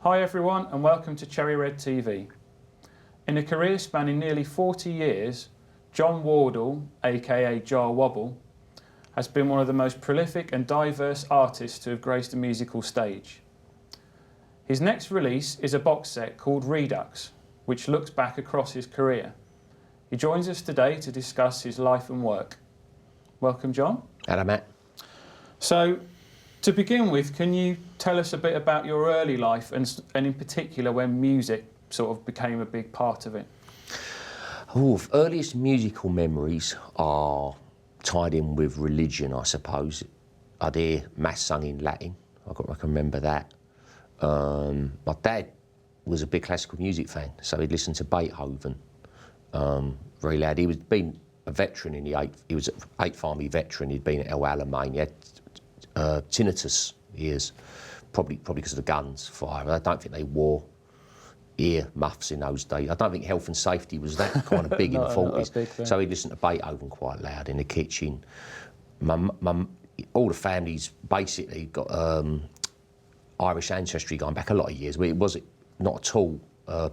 Hi everyone and welcome to Cherry Red TV. In a career spanning nearly 40 years, John Wobble, aka Jah Wobble, has been one of the most prolific and diverse artists to have graced the musical stage. His next release is a box set called Redux, which looks back across his career. He joins us today to discuss his life and work. Welcome, John. Hello, Matt. So, to begin with, can you tell us a bit about your early life and in particular when music sort of became a big part of it? Earliest musical memories are tied in with religion, I suppose. I'd hear mass sung in Latin. I can remember that. My dad was a big classical music fan, so he'd listen to Beethoven very loud. He was been a veteran in the he was an 8th Army veteran. He'd been at El Alamein. He had tinnitus ears, probably because of the guns fire. I don't think they wore ear muffs in those days. I don't think health and safety was that kind of big in the 40s. So he'd listen to Beethoven quite loud in the kitchen. All the families basically got Irish ancestry going back a lot of years. But it was not at all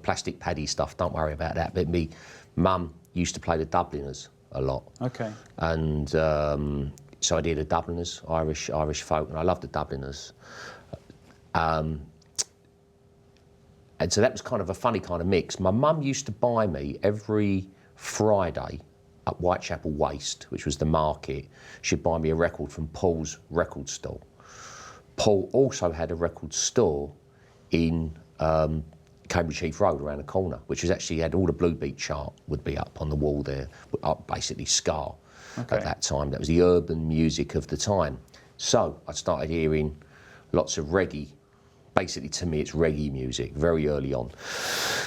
plastic paddy stuff. Don't worry about that. But me mum used to play the Dubliners a lot. Okay. And so I did the Dubliners, Irish folk, and I loved the Dubliners. And so that was kind of a funny kind of mix. My mum used to buy me every Friday at Whitechapel Waste, which was the market. She'd buy me a record from Paul's record store. Paul also had a record store in Cambridge Heath Road around the corner, which was actually had all the Blue Beat chart would be up on the wall there, up basically ska. Okay. At that time. That was the urban music of the time. So I started hearing lots of reggae. Basically, to me, it's reggae music very early on.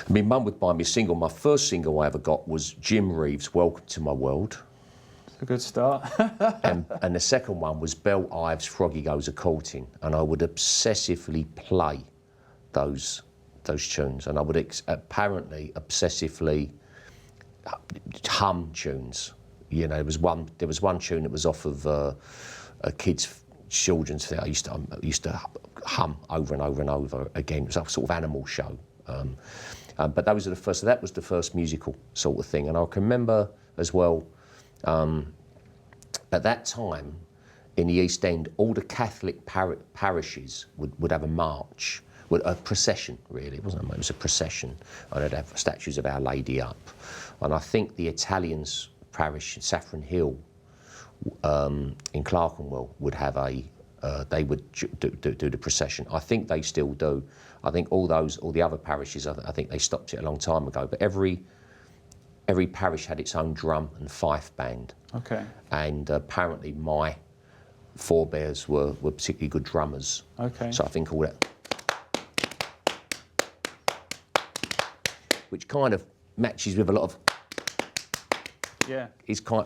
My mum would buy me a single. My first single I ever got was Jim Reeves' Welcome to My World. It's a good start. and the second one was Bell Ives' Froggy Goes A-Courting. And I would obsessively play those tunes. And I would apparently obsessively hum tunes. You know, there was one tune that was off of a children's film. I used to hum over and over and over again. It was a sort of animal show. But those are the first. So that was the first musical sort of thing. And I can remember as well. At that time, in the East End, all the Catholic parishes would have a march, a procession. Really, it wasn't. It was a procession, and they'd have statues of Our Lady up. And I think the Italians parish in Saffron Hill in Clerkenwell would have they would do the procession. I think they still do. I think all the other parishes, I think they stopped it a long time ago. But every parish had its own drum and fife band. Okay. And apparently my forebears were particularly good drummers. Okay. So I think all that, which kind of matches with a lot of. Yeah.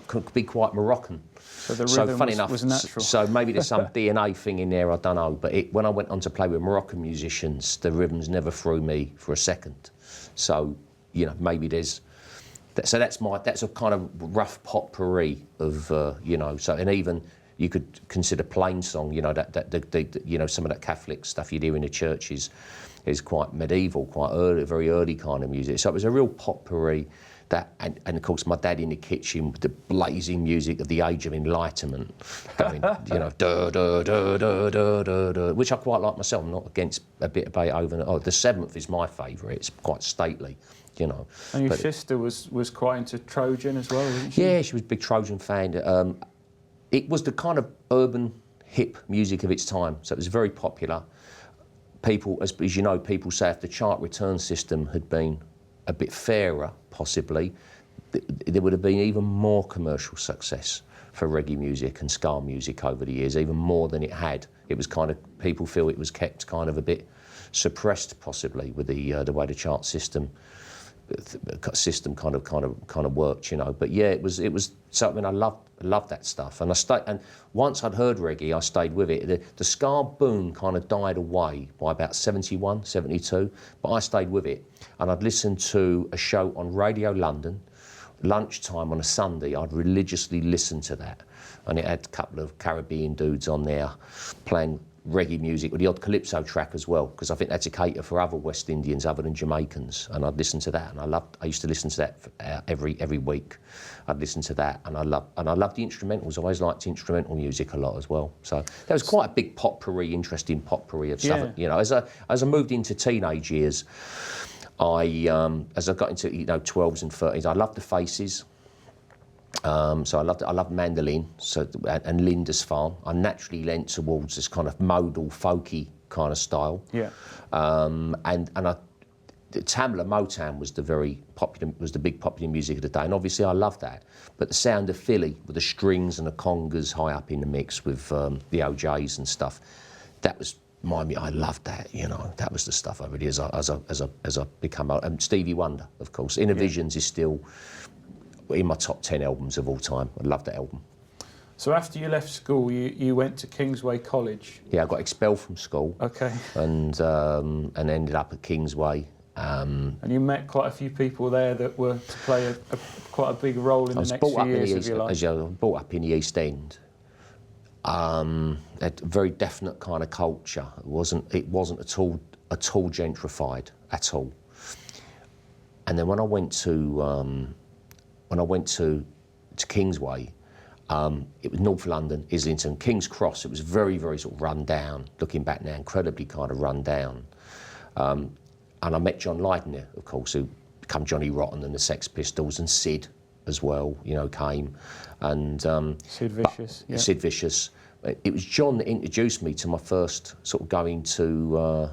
Could be quite Moroccan. So the rhythm was natural. So maybe there's some DNA thing in there, I don't know. But when I went on to play with Moroccan musicians, the rhythms never threw me for a second. So, you know, maybe there's... So that's a kind of rough potpourri of, you know, so, and even you could consider plain song, you know, you know, some of that Catholic stuff you'd hear in the churches is quite medieval, quite early, very early kind of music. So it was a real potpourri. And of course my dad in the kitchen with the blazing music of the Age of Enlightenment going, you know, da da da da da da da, which I quite like myself. I'm not against a bit of Beethoven. Oh, the 7th is my favourite. It's quite stately, you know. And your sister was quite into Trojan as well, wasn't she? Yeah, she was a big Trojan fan. It was the kind of urban hip music of its time, so it was very popular. People, as you know, people say if the chart return system had been a bit fairer, possibly, there would have been even more commercial success for reggae music and ska music over the years, even more than it had. It was kind of, people feel it was kept kind of a bit suppressed, possibly, with the way the chart system kind of worked, you know. But yeah, it was something I loved that stuff, and once I'd heard reggae, I stayed with it. The ska boom kind of died away by about 71, 72, but I stayed with it, and I'd listen to a show on Radio London, lunchtime on a Sunday. I'd religiously listen to that, and it had a couple of Caribbean dudes on there playing reggae music with the odd calypso track as well, because I think that's a cater for other West Indians other than Jamaicans, and I'd listen to that, and I used to listen to that every week. I'd listen to that, and I loved the instrumentals. I always liked instrumental music a lot as well. So there was quite a big potpourri, interesting potpourri of stuff. You know, as I moved into teenage years, as I got into 12s and 13s, I loved the Faces. So I loved mandolin, and Lindisfarne. I naturally leant towards this kind of modal, folky kind of style. Yeah. Tamla Motown was the big popular music of the day, and obviously I loved that. But the sound of Philly with the strings and the congas high up in the mix with the OJs and stuff, that was I loved that. You know, that was the stuff I really as I become. And Stevie Wonder, of course. Inner Visions is still in my top 10 albums of all time. I love that album. So after you left school, you went to Kingsway College? Yeah, I got expelled from school. Okay. And ended up at Kingsway. And you met quite a few people there that were to play quite a big role in the next few years of your life. I was brought up in the East End. A very definite kind of culture. It wasn't at all gentrified at all. And then when I went to Kingsway, it was North London, Islington, King's Cross. It was very, very sort of run down. Looking back now, incredibly kind of run down. And I met John Lydon there, of course, who became Johnny Rotten and the Sex Pistols, and Sid as well, came. And Sid Vicious. Yeah. Sid Vicious. It was John that introduced me to my first sort of going to,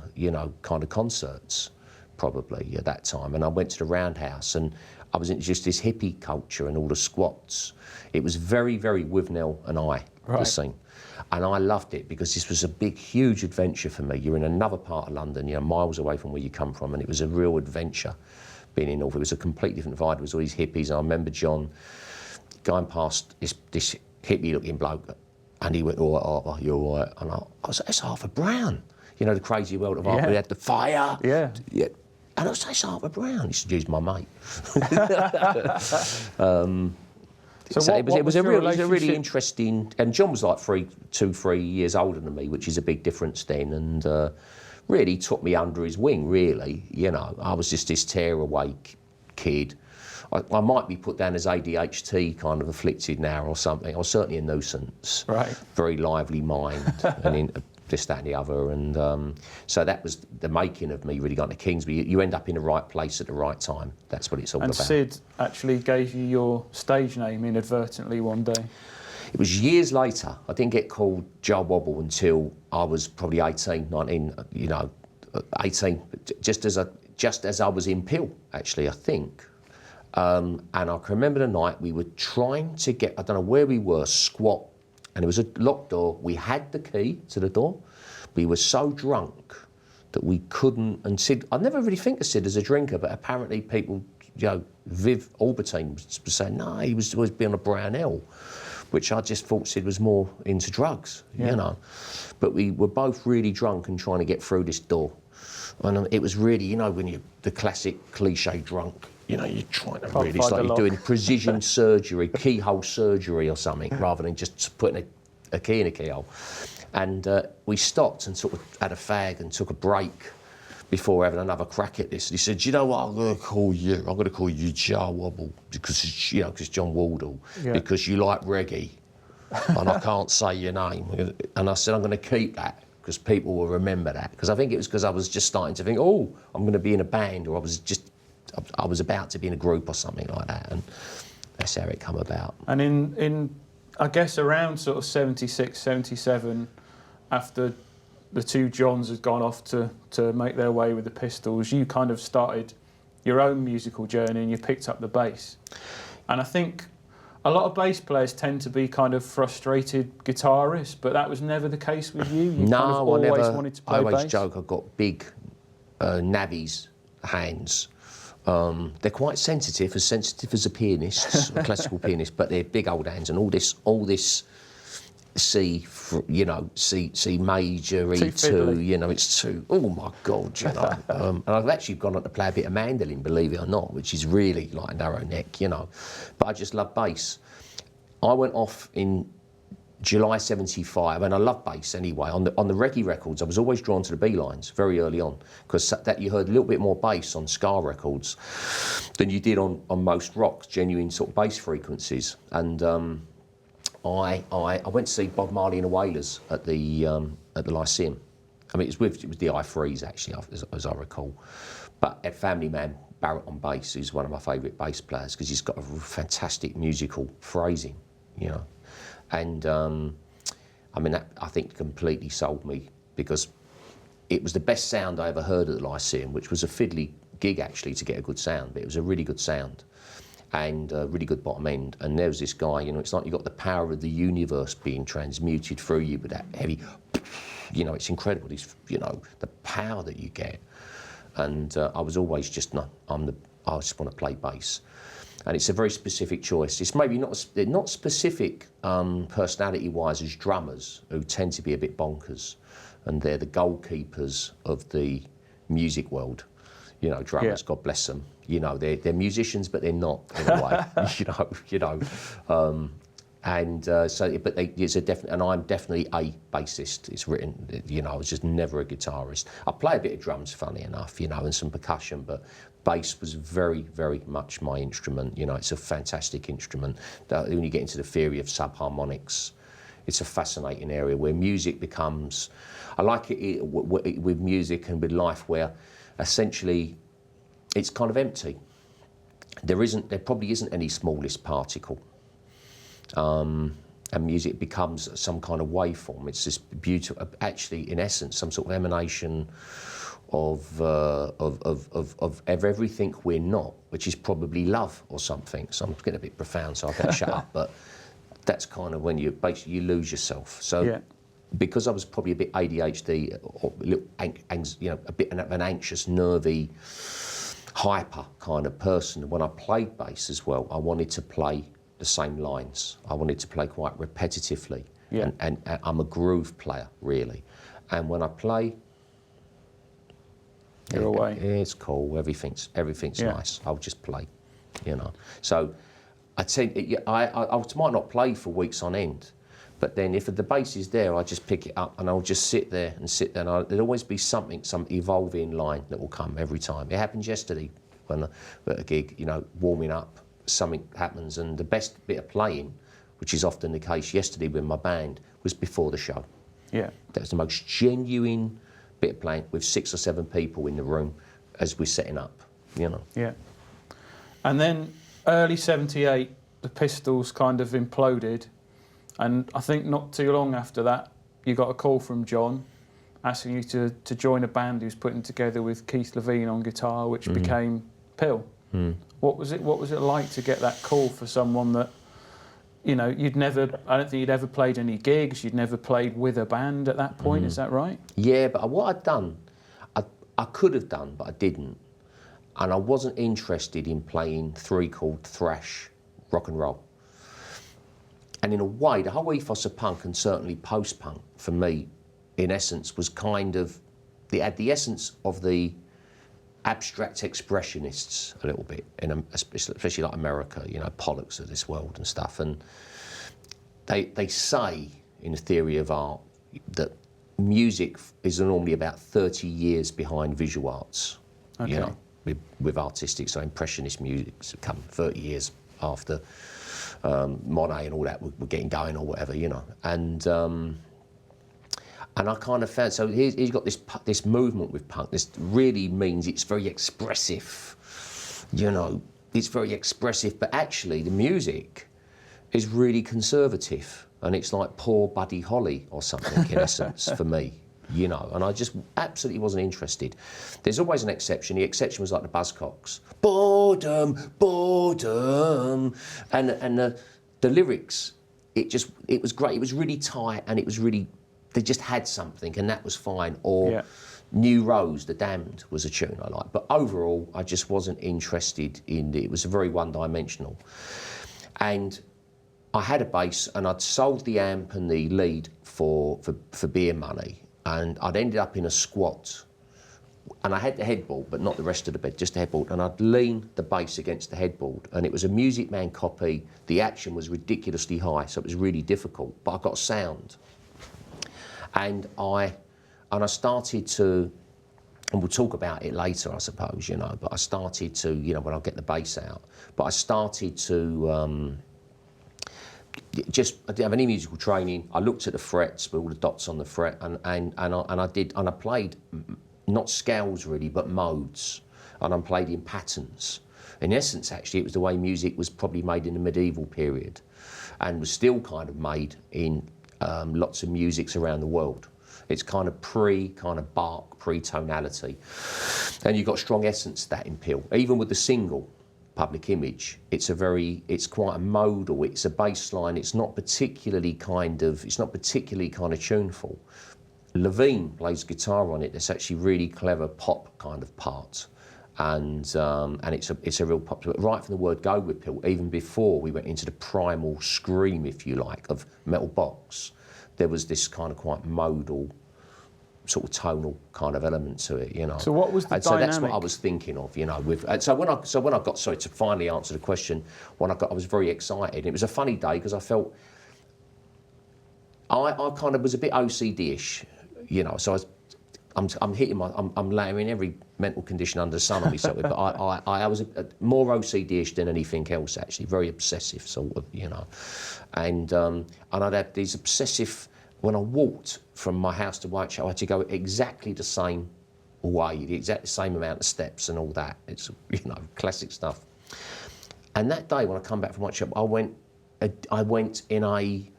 kind of concerts, probably at that time. And I went to the Roundhouse, and I was introduced to this hippie culture and all the squats. It was very, very Withnail and I, the scene. And I loved it because this was a big, huge adventure for me. You're in another part of London, miles away from where you come from, and it was a real adventure being in North. It was a completely different vibe. It was all these hippies, and I remember John going past this hippie-looking bloke, and he went, "Oh, you're all right." And I was like, "It's Arthur Brown." You know, the crazy world of art. We had the fire. Yeah. And I was like, "It's Arthur Brown." He said, "He's my mate." It was a really interesting, and John was like 3 years older than me, which is a big difference then, and really took me under his wing, really. I was just this tearaway kid. I might be put down as ADHD kind of afflicted now or something. I was certainly a nuisance. Right. Very lively mind, and this, that and the other. And so that was the making of me really going to Kingsby. You end up in the right place at the right time. That's what it's all about. And Sid actually gave you your stage name inadvertently one day. It was years later. I didn't get called Jah Wobble until I was probably 18, 19, 18, just as I was in P.I.L, actually, I think. And I can remember the night we were trying to get, I don't know where we were, squat, and it was a locked door. We had the key to the door. We were so drunk that we couldn't, and Sid, I never really think of Sid as a drinker, but apparently people, Viv Albertine was saying, no, he was always been on a brown ale, which I just thought Sid was more into drugs, But we were both really drunk and trying to get through this door. And it was really, when you're the classic cliche drunk, you're trying to really, it's like you're doing precision surgery, keyhole surgery or something, rather than just putting a key in a keyhole. And we stopped and sort of had a fag and took a break before having another crack at this. And he said, "You know what, I'm going to call you Jah Wobble, because it's, because John Wardle, because you like reggae, and I can't say your name." And I said, "I'm going to keep that, because people will remember that." Because I think it was because I was just starting to think, oh, I'm going to be in a band, or I was about to be in a group or something like that, and that's how it come about. And in I guess around sort of 76, 77, after the two Johns had gone off to make their way with the Pistols, you kind of started your own musical journey and you picked up the bass. And I think a lot of bass players tend to be kind of frustrated guitarists, but that was never the case with you. You kind of always wanted to play bass. I always joke I've got big navvies hands. They're quite sensitive as a pianist, a classical pianist, but they're big old hands, and all this C major, E2, it's too, oh my God, and I've actually gone on to play a bit of mandolin, believe it or not, which is really like a narrow neck, but I just love bass. I went off in July 75, and I love bass anyway. On the reggae records, I was always drawn to the B lines very early on, because that you heard a little bit more bass on ska records than you did on most rock, genuine sort of bass frequencies. And I went to see Bob Marley and the Wailers at the Lyceum. I mean, it was the I3s actually, as I recall. But at Family Man, Barrett on bass, who's one of my favourite bass players, because he's got a fantastic musical phrasing, you know. And I mean, that I think completely sold me, because it was the best sound I ever heard at the Lyceum, which was a fiddly gig actually to get a good sound, but it was a really good sound and a really good bottom end. And there was this guy, you know, it's like you got the power of the universe being transmuted through you with that heavy, you know, it's incredible, this, you know, the power that you get. And I was always just, no, I just want to play bass. And it's a very specific choice. It's maybe they're not specific personality-wise as drummers, who tend to be a bit bonkers, and they're the goalkeepers of the music world. You know, drummers, yeah. God bless them. You know, they're musicians, but they're not in a way. you know. But it's a definite, and I'm definitely a bassist. It's written, you know, I was just never a guitarist. I play a bit of drums, funny enough, you know, and some percussion, but bass was very, very much my instrument. You know, it's a fantastic instrument. When you get into the theory of subharmonics, it's a fascinating area where music becomes, I like it with music and with life, where essentially it's kind of empty. There probably isn't any smallest particle. And music becomes some kind of waveform. It's this beautiful, actually, in essence, some sort of emanation of everything we're not, which is probably love or something. So I'm getting a bit profound, so I better shut up. But that's kind of when you lose yourself. So yeah. Because I was probably a bit ADHD, or a little, you know, a bit of an anxious, nervy, hyper kind of person, when I played bass as well, I wanted to play the same lines. I wanted to play quite repetitively. Yeah. And I'm a groove player, really. And when I play, you're away. It's cool. Everything's yeah. Nice. I'll just play, you know. So I might not play for weeks on end, but then if the bass is there, I just pick it up and I'll just sit there. And there'll always be some evolving line that will come every time. It happened yesterday when at a gig, you know, warming up. Something happens, and the best bit of playing, which is often the case yesterday with my band, was before the show. Yeah. That was the most genuine bit of playing, with 6 or 7 people in the room as we're setting up, you know. Yeah. And then early 78, the Pistols kind of imploded, and I think not too long after that, you got a call from John asking you to join a band he was putting together with Keith Levine on guitar, which became P.I.L. What was it like to get that call for someone that, you know, I don't think you'd ever played any gigs, you'd never played with a band at that point, is that right? Yeah, but what I'd done, I could have done, but I didn't. And I wasn't interested in playing 3-chord thrash rock and roll. And in a way, the whole ethos of punk, and certainly post-punk, for me, in essence, was kind of, had the essence of the abstract expressionists a little bit, especially like America, you know, Pollocks of this world and stuff. And they say in the theory of art that music is normally about 30 years behind visual arts. Okay. You know, with artistic, so impressionist music come 30 years after Monet and all that were getting going or whatever, you know. And I kind of found, so he's got this movement with punk. This really means it's very expressive, you know. It's very expressive, but actually the music is really conservative, and it's like poor Buddy Holly or something in essence for me, you know. And I just absolutely wasn't interested. There's always an exception. The exception was like the Buzzcocks, boredom, boredom, and the lyrics. It was great. It was really tight, and it was really. They just had something, and that was fine. Or yeah. New Rose, The Damned, was a tune I liked. But overall, I just wasn't interested in it. It was very one-dimensional. And I had a bass, and I'd sold the amp and the lead for beer money, and I'd ended up in a squat and I had the headboard, but not the rest of the bed, just the headboard, and I'd lean the bass against the headboard, and it was a Music Man copy. The action was ridiculously high, so it was really difficult, but I got sound. And I started to, and we'll talk about it later, I suppose, you know, but I started to, you know, when I get the bass out, but I started to, I didn't have any musical training. I looked at the frets with all the dots on the fret, and I played not scales really, but modes, and I played in patterns. In essence, actually, it was the way music was probably made in the medieval period, and was still kind of made in lots of musics around the world. It's kind of Bach, pre-tonality, and you've got strong essence to that in P.I.L. Even with the single Public Image, it's quite a modal. It's a bass line. It's not particularly kind of tuneful. Levine plays guitar on it. It's actually really clever pop kind of part, and it's a real pop. But right from the word go with P.I.L, even before we went into the primal scream, if you like, of Metal Box, there was this kind of quite modal, sort of tonal kind of element to it, you know. So what was the dynamic? So that's what I was thinking of, you know. So when I got, sorry, to finally answer the question, I was very excited. It was a funny day because I felt I kind of was a bit OCD-ish, you know. So I'm layering every mental condition under the sun on myself, but I was more OCD-ish than anything else, actually, very obsessive sort of, you know. And I'd have these obsessive. When I walked from my house to Whitechapel, I had to go exactly the same way, the exact same amount of steps and all that. It's, you know, classic stuff. And that day when I come back from Whitechapel, I went in a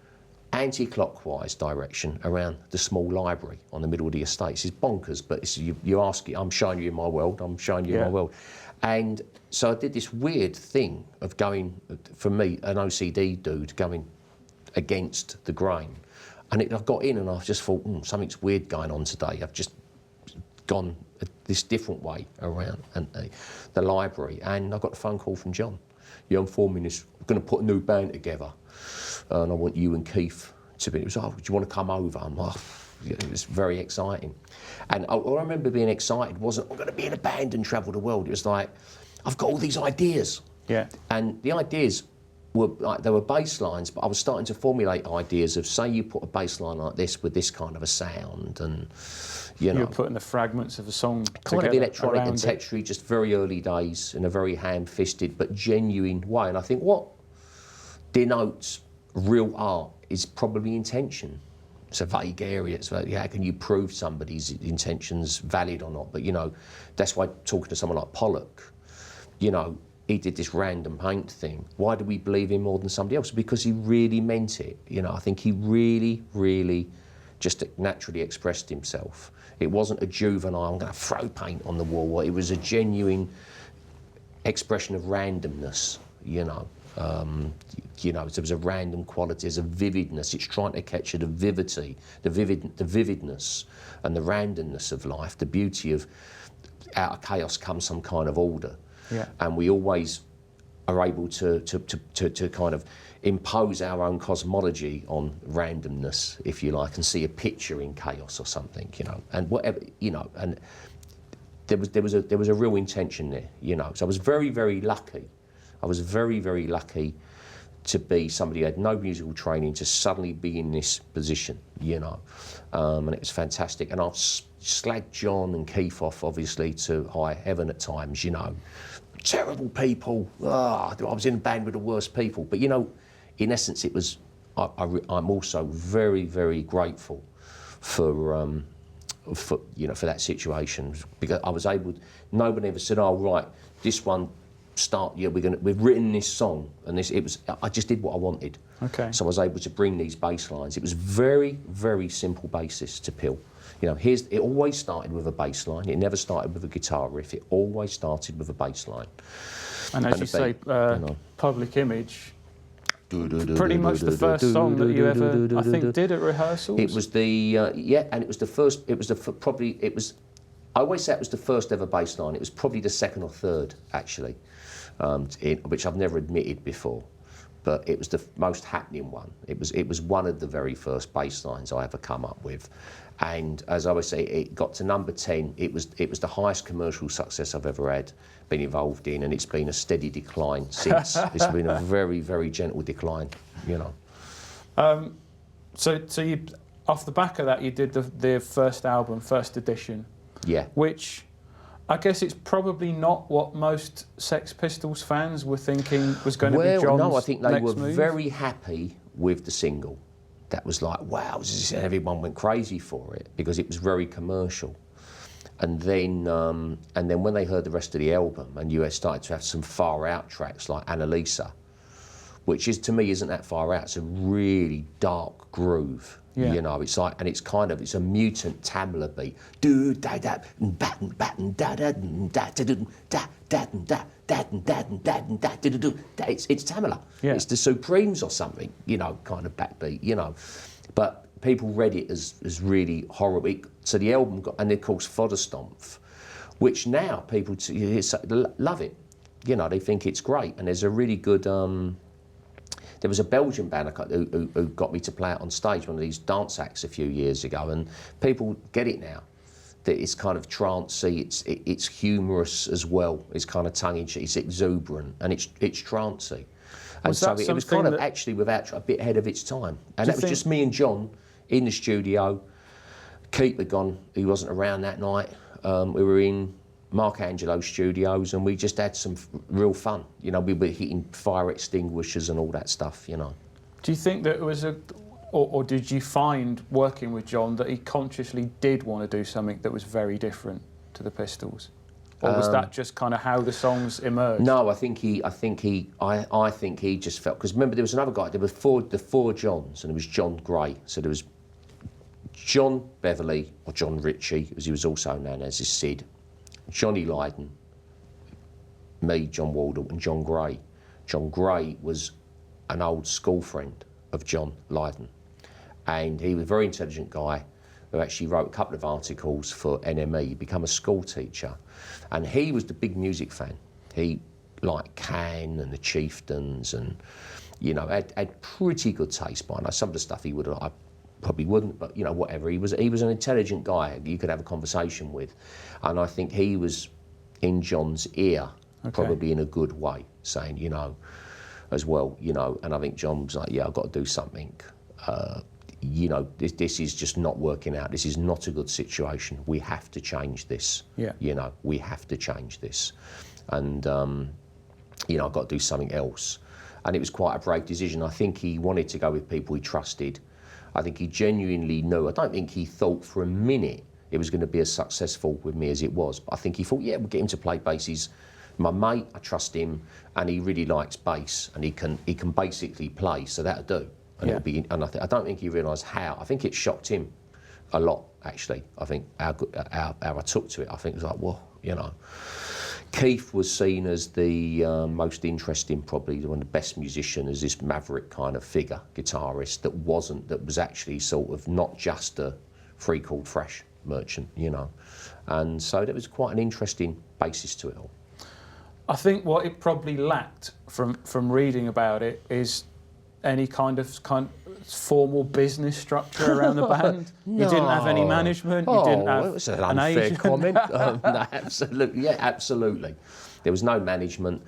anti-clockwise direction around the small library on the middle of the estate. It's bonkers, but you ask it, I'm showing you in my world, I'm showing you in my world. And so I did this weird thing of going, for me, an OCD dude, going against the grain. And I got in and I just thought, something's weird going on today. I've just gone this different way around the library. And I got a phone call from John. Yeah, I'm forming this, I'm going to put a new band together. And I want you and Keith to be, it was, do you want to come over? I'm like, it was very exciting. And all I remember being excited wasn't, I'm going to be in a band and travel the world. It was like, I've got all these ideas. Yeah. And the ideas were like, they were bass lines, but I was starting to formulate ideas of, say you put a bass line like this with this kind of a sound, and you know, you're putting the fragments of a song kind of electronic and textury, just very early days in a very ham-fisted but genuine way. And I think what denotes real art is probably intention. It's a vague area. It's like, how can you prove somebody's intentions valid or not? But you know, that's why talking to someone like Pollock, you know, he did this random paint thing. Why do we believe him more than somebody else? Because he really meant it. You know, I think he really, really just naturally expressed himself. It wasn't a juvenile, I'm going to throw paint on the wall. It was a genuine expression of randomness, you know. You know, there was a random quality, there's a vividness. It's trying to capture the vividity, the vividness and the randomness of life, the beauty of out of chaos comes some kind of order. Yeah. And we always are able to kind of impose our own cosmology on randomness, if you like, and see a picture in chaos or something, you know, and whatever, you know, and there was a real intention there, you know. So I was very, very lucky. I was very, very lucky to be somebody who had no musical training to suddenly be in this position, you know, and it was fantastic. And I've slagged John and Keith off, obviously, to high heaven at times, you know. Terrible people. I was in a band with the worst people. But, you know, in essence, it was, I'm also very, very grateful for you know, for that situation, because I was able, nobody ever said, oh, right, this one, we've written this song, and I just did what I wanted. Okay. So I was able to bring these bass lines. It was very, very simple basis to P.I.L. You know, it always started with a bass line. It never started with a guitar riff. It always started with a bass line. And as you say, you know, Public Image, pretty much the first song that you ever, I think, did at rehearsals. It was and it was the first. I always say it was the first ever bass line. It was probably the second or third, actually, which I've never admitted before. but it was the most happening one. It was one of the very first bass lines I ever come up with. And as I always say, it got to number 10. It was the highest commercial success I've ever been involved in, and it's been a steady decline since. It's been a very, very gentle decline, you know. So you, off the back of that, you did the first album, first edition. Yeah. Which I guess it's probably not what most Sex Pistols fans were thinking was going to be John's next move. No, I think they were very happy with the single. That was like, wow, everyone went crazy for it because it was very commercial. And then when they heard the rest of the album, and you started to have some far out tracks like Annalisa, which is, to me, isn't that far out. It's a really dark groove. Yeah. You know, it's like, and it's a mutant Tamla beat. Do da da batten batten da da da da da da da da da. It's Tamla. Yeah. It's the Supremes or something. You know, kind of backbeat. You know, but people read it as really horrible. So the album got, and of course Fodderstompf, which now people love it. You know, they think it's great, and there's a really good. There was a Belgian band who got me to play it on stage, one of these dance acts a few years ago, and people get it now. That it's kind of trancey, it's humorous as well, it's kind of tongue-in-cheek, it's exuberant, and it's trancey. And so it was kind of actually without a bit ahead of its time. And that was just me and John in the studio. Keith had gone, he wasn't around that night. We were in Mark Angelo's studios, and we just had some real fun. You know, we were hitting fire extinguishers and all that stuff, you know. Do you think that it was or did you find working with John that he consciously did want to do something that was very different to the Pistols? Or was that just kind of how the songs emerged? No, I think he just felt, because remember there was another guy, there were the four Johns, and it was John Gray. So there was John Beverley, or John Ritchie, as he was also known as, is Sid. Johnny Lydon, me, John Wobble, and John Gray. John Gray was an old school friend of John Lydon, and he was a very intelligent guy who actually wrote a couple of articles for NME, become a school teacher, and he was the big music fan. He liked Can and the Chieftains, and you know, had pretty good taste by now. Some of the stuff he would have, I probably wouldn't, but you know, whatever. He was an intelligent guy you could have a conversation with, and I think he was in John's ear, probably in a good way, saying, you know, as well, you know. And I think John was like, yeah, I've got to do something. You know, this is just not working out. This is not a good situation. We have to change this. Yeah. You know, we have to change this, and you know, I've got to do something else. And it was quite a brave decision. I think he wanted to go with people he trusted. I think he genuinely knew. I don't think he thought for a minute it was going to be as successful with me as it was. But I think he thought, yeah, we'll get him to play bass. He's my mate, I trust him, and he really likes bass, and he can basically play, so that'll do. And it'll be. And I don't think he realised how. I think it shocked him a lot, actually. I think how I took to it. I think it was like, well, you know. Keith was seen as the most interesting, probably one of the best musicians, as this maverick kind of figure, guitarist that was actually sort of not just a free called fresh merchant, you know. And so there was quite an interesting basis to it all. I think what it probably lacked from reading about it is any kind of formal business structure around the band. No. You didn't have any management. You didn't have it was an unfair agent. Comment. No, absolutely, yeah, absolutely. There was no management.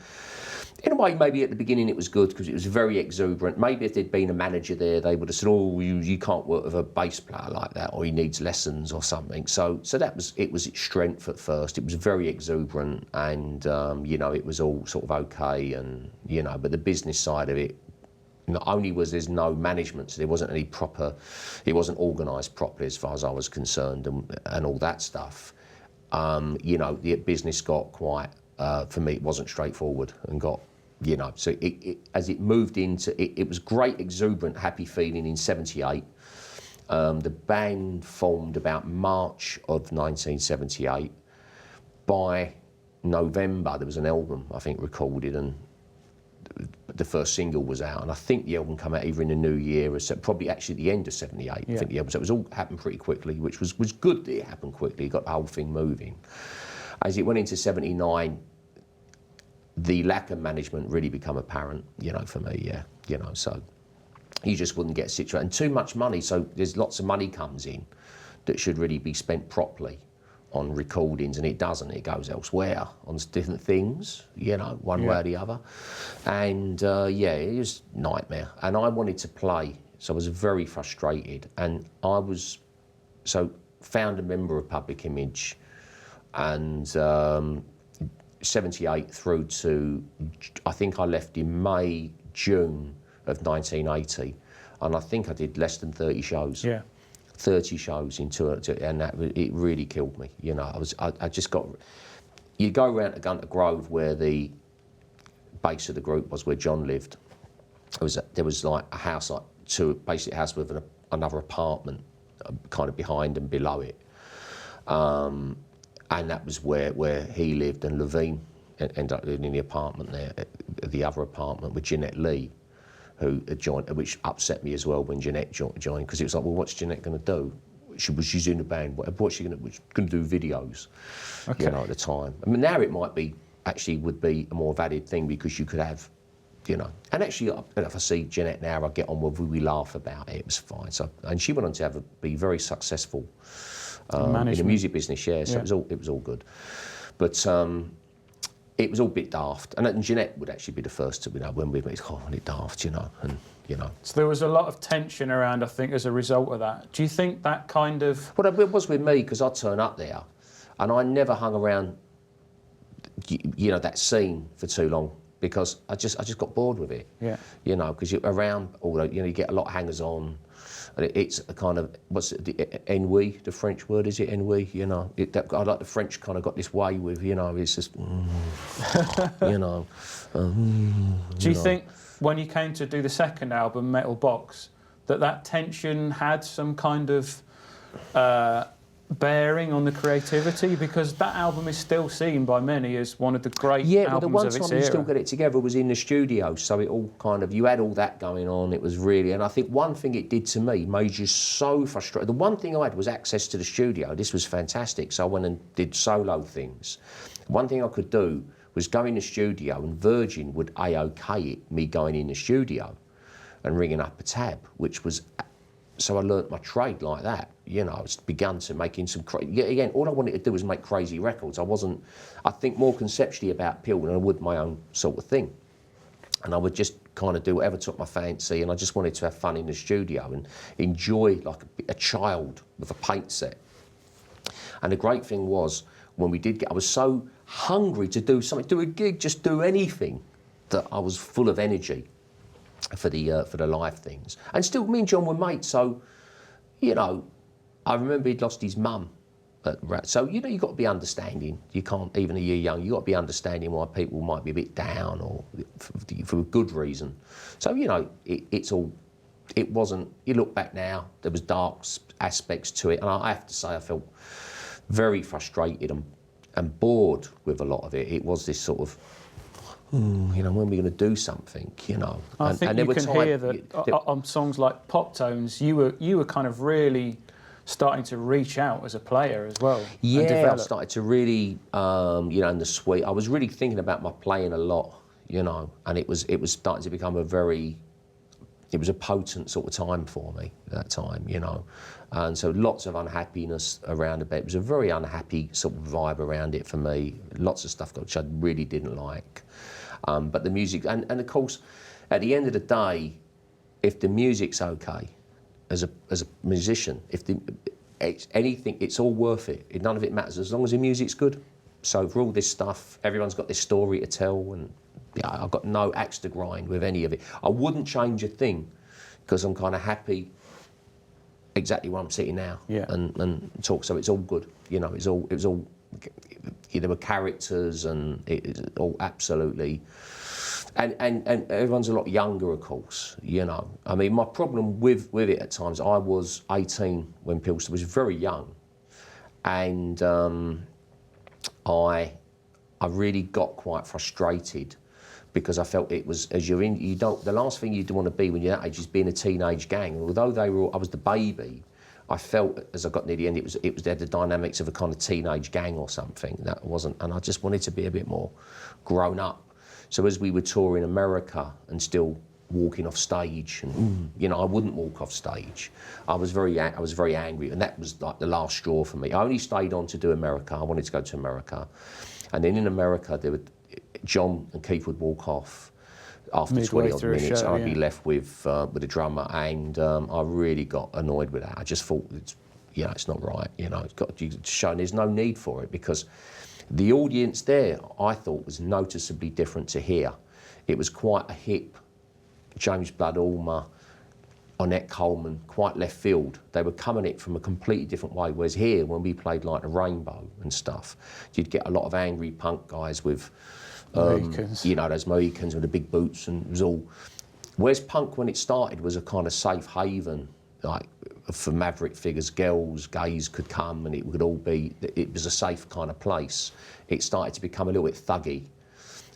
In a way, maybe at the beginning it was good because it was very exuberant. Maybe if there'd been a manager there, they would have said, "Oh, you can't work with a bass player like that, or he needs lessons or something." So it was its strength at first. It was very exuberant, and you know, it was all sort of okay, and you know, but the business side of it. Not only was there no management, so there wasn't any proper, it wasn't organised properly as far as I was concerned, and all that stuff. You know, the business got quite, for me, it wasn't straightforward, and got, you know, so as it moved into, it was great, exuberant, happy feeling in '78. The band formed about March of 1978. By November, there was an album, I think, recorded, and the first single was out, and I think the album came out either in the new year or probably actually at the end of '78. Yeah. I think the album, so it was all happened pretty quickly, which was good that it happened quickly. It got the whole thing moving. As it went into '79, the lack of management really became apparent, you know, for me. Yeah, you know, so you just wouldn't get situated. And too much money, so there's lots of money comes in that should really be spent properly on recordings, and it doesn't. It goes elsewhere on different things, you know, one way or the other. And yeah, it was a nightmare. And I wanted to play, so I was very frustrated. And I was, so found a member of Public Image, and 78 through to, I think I left in May, June of 1980, and I think I did less than 30 shows. Yeah. 30 shows into it, and it really killed me. You know, I just got. You go around to Gunter Grove, where the base of the group was, where John lived. There was like a house, like basically a house with another apartment, kind of behind and below it, and that was where he lived, and Levine ended up living in the apartment there, the other apartment with Jeanette Lee, who had joined, which upset me as well when Jeanette joined, because it was like, well, what's Jeanette going to do? She's in the band. What's she going to do? Videos, okay. You know, at the time. I mean, now it might be, actually would be a more valid thing, because you could have, you know, and actually, if I see Jeanette now, I get on with, we laugh about it. It was fine. So, and she went on to be very successful in the music business. Yeah, so it was all good, but. It was all a bit daft, and Jeanette would actually be the first to, you know, when we met, oh, it daft, you know, and you know. So there was a lot of tension around, I think, as a result of that. Do you think that kind of? Well, it was with me, because I'd turn up there, and I never hung around, you know, that scene for too long, because I just got bored with it. Yeah. You know, because you're around all the, you know, you get a lot of hangers on. And it's a kind of, what's it, the ennui, the French word, is it ennui? You know, I like the French kind of got this way with, you know, it's just, you know. Do you think when you came to do the second album, Metal Box, that tension had some kind of bearing on the creativity? Because that album is still seen by many as one of the great albums of its era. Yeah, the one time we still got it together was in the studio, so it all kind of, you had all that going on. It was really, and I think one thing it did to me made you so frustrated. The one thing I had was access to the studio. This was fantastic, so I went and did solo things. One thing I could do was go in the studio, and Virgin would A-OK it, me going in the studio and ringing up a tab, which was, so I learnt my trade like that. You know, I began to making some, again, all I wanted to do was make crazy records. I think more conceptually about P.I.L than I would my own sort of thing. And I would just kind of do whatever took my fancy, and I just wanted to have fun in the studio and enjoy like a child with a paint set. And the great thing was, when we did I was so hungry to do something, do a gig, just do anything, that I was full of energy for the live things. And still, me and John were mates, so, you know, I remember he'd lost his mum. So, you know, you've got to be understanding. You can't, even a year young, you've got to be understanding why people might be a bit down, or for a good reason. So, you know, it wasn't, you look back now, there was dark aspects to it, and I have to say I felt very frustrated and bored with a lot of it. It was this sort of, you know, when are we going to do something, you know? I think you can hear that on songs like Pop Tones, you were kind of really starting to reach out as a player as well. Yeah, I started to really, you know, in the suite, I was really thinking about my playing a lot, you know, and it was starting to become it was a potent sort of time for me at that time, you know. And so lots of unhappiness around it. It was a very unhappy sort of vibe around it for me. Lots of stuff which I really didn't like. But the music, and of course, at the end of the day, if the music's okay, as a musician, it's anything, it's all worth it. None of it matters as long as the music's good. So for all this stuff, everyone's got this story to tell, and yeah, I've got no axe to grind with any of it. I wouldn't change a thing, because I'm kind of happy exactly where I'm sitting now, and talk. So it's all good, you know. It was all. There were characters, and it's all absolutely. And everyone's a lot younger, of course, you know. I mean, my problem with it at times, I was 18 when P.I.L was very young, and I really got quite frustrated, because I felt it was, as you're in, the last thing you want to be when you're that age is being a teenage gang. And although I was the baby, I felt as I got near the end, they had the dynamics of a kind of teenage gang or something. That wasn't, and I just wanted to be a bit more grown up. So as we would tour in America and still walking off stage, and you know, I wouldn't walk off stage. I was very angry, and that was like the last straw for me. I only stayed on to do America. I wanted to go to America, and then in America, John and Keith would walk off after Midway 20 odd through a minutes, show, and I'd be yeah. left with the drummer, and I really got annoyed with that. I just thought, it's not right. You know, it's got to show. And there's no need for it, because the audience there, I thought, was noticeably different to here. It was quite a hip James Blood Ulmer, Ornette Coleman, quite left field. They were coming at it from a completely different way. Whereas here, when we played like the Rainbow and stuff, you'd get a lot of angry punk guys with, Mohicans. you know, those Mohicans with the big boots, and it was all. Whereas punk, when it started, was a kind of safe haven, like for maverick figures, girls, gays could come, and it would all be. It was a safe kind of place. It started to become a little bit thuggy,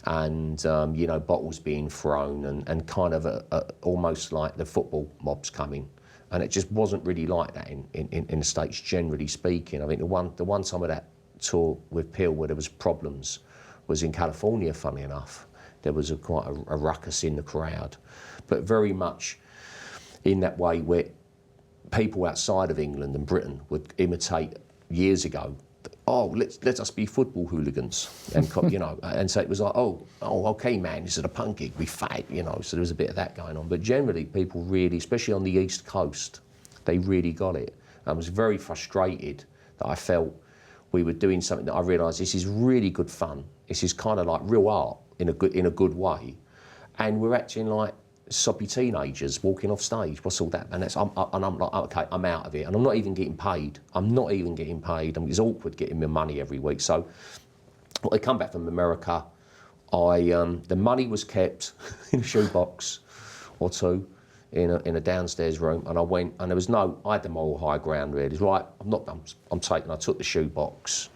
and you know, bottles being thrown, and kind of almost like the football mobs coming, and it just wasn't really like that in the States, generally speaking. I think the one time of that tour with P.I.L where there was problems was in California. Funny enough, there was quite a ruckus in the crowd, but very much in that way where people outside of England and Britain would imitate years ago. Oh, let us be football hooligans, and you know, and so it was like, oh, okay, man, this is a punk gig, we fight, you know. So there was a bit of that going on. But generally, people really, especially on the East Coast, they really got it. I was very frustrated that I felt we were doing something that I realised this is really good fun. This is kind of like real art in a good way, and we're acting like soppy teenagers walking off stage. What's all that? And I'm like, okay, I'm out of it, and I'm not even getting paid. It's awkward getting my money every week. So when I come back from America, the money was kept in a shoebox or two in a downstairs room, and I went, and I had the moral high ground really. It's right, I took the shoebox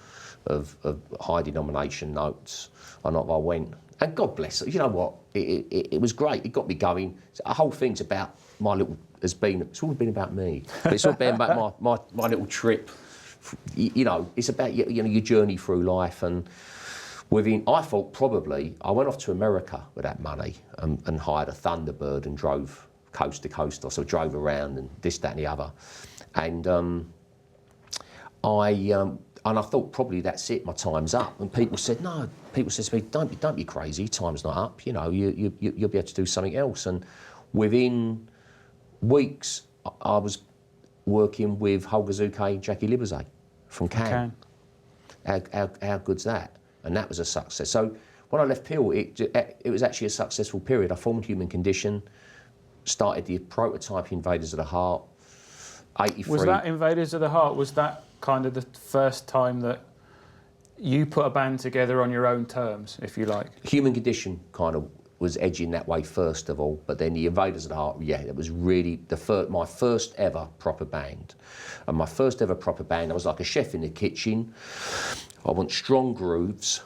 of high denomination notes, and I went. And God bless it. You know what? It was great. It got me going. The whole thing's about it's all been about me. But it's all been about my little trip. You know, it's about your journey through life. And I thought probably I went off to America with that money and hired a Thunderbird and drove coast to coast, or so drove around and this, that, and the other. And I thought probably that's it, my time's up. And people said to me, don't be crazy, time's not up. You know, you'll be able to do something else. And within weeks, I was working with Holger Zuke and Jackie Libizet from Cannes. How good's that? And that was a success. So when I left P.I.L, it was actually a successful period. I formed Human Condition, started the prototype Invaders of the Heart. 83. Was that Invaders of the Heart? Was that kind of the first time that you put a band together on your own terms, if you like? Human Condition kind of was edging that way first of all, but then the Invaders of the Heart, yeah, it was really my first ever proper band. And my first ever proper band, I was like a chef in the kitchen. I want strong grooves.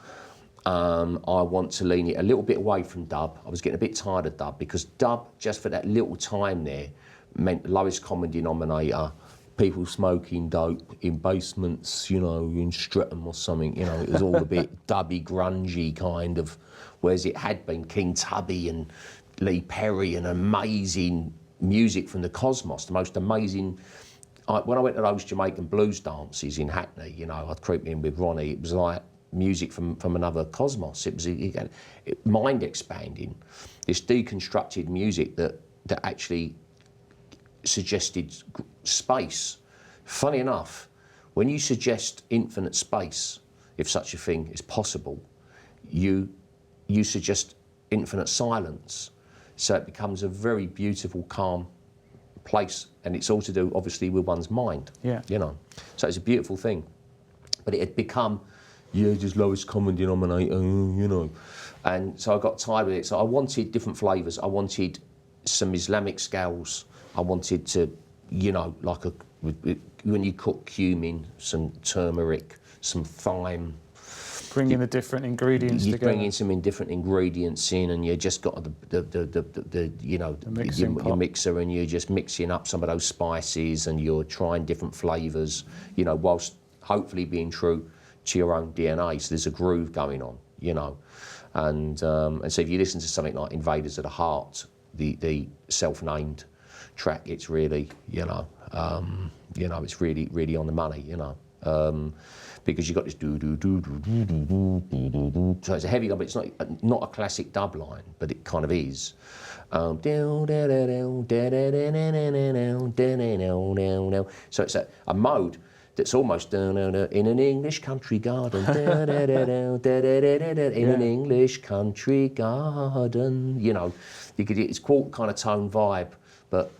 I want to lean it a little bit away from dub. I was getting a bit tired of dub, because dub, just for that little time there, meant lowest common denominator. People smoking dope in basements, you know, in Streatham or something. You know, it was all a bit dubby, grungy kind of. Whereas it had been King Tubby and Lee Perry and amazing music from the cosmos, the most amazing. When I went to those Jamaican blues dances in Hackney, you know, I'd creep in with Ronnie. It was like music from another cosmos. It was mind expanding. This deconstructed music that actually suggested space. Funny enough, when you suggest infinite space, if such a thing is possible, you suggest infinite silence. So it becomes a very beautiful, calm place, and it's all to do, obviously, with one's mind. Yeah. You know, so it's a beautiful thing. But it had become, just lowest common denominator, you know. And so I got tired of it. So I wanted different flavours. I wanted some Islamic scales. I wanted to, you know, like when you cook cumin, some turmeric, some thyme. Bringing the different ingredients together. You're bringing some different ingredients in, and you just got the you know, your mixer, and you're just mixing up some of those spices, and you're trying different flavours, you know, whilst hopefully being true to your own DNA. So there's a groove going on, you know. And so if you listen to something like Invaders of the Heart, the self-named track. It's really, it's really on the money, because you've got this do do do do do do do do do do. So it's a heavy dub, but it's not a classic dub line, but it kind of is. So it's a mode that's almost in an English country garden, in an English country garden. It's quite kind of tone vibe, but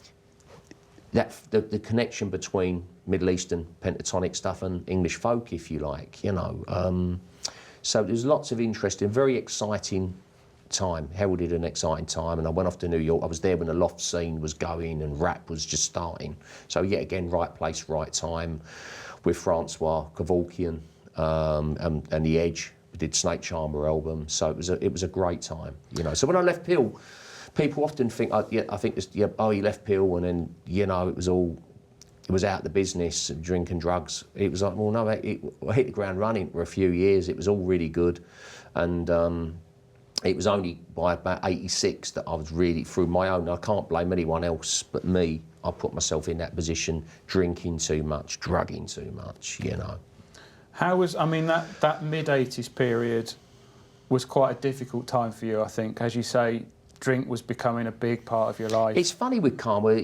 the connection between Middle Eastern pentatonic stuff and English folk, if you like, So there's lots of interesting, very exciting time, heralded an exciting time, and I went off to New York. I was there when the loft scene was going and rap was just starting. So yet again, right place, right time, with Francois Kevorkian and The Edge. We did Snake Charmer album, so it was a great time, So when I left P.I.L, people often think, he left P.I.L and then, it was out of the business, drinking drugs. It was like, well, no, I hit the ground running for a few years. It was all really good. And it was only by about 86 that I was really, through my own, I can't blame anyone else but me, I put myself in that position, drinking too much, drugging too much, How was, that mid-80s period was quite a difficult time for you, I think. As you say, drink was becoming a big part of your life. It's funny with karma,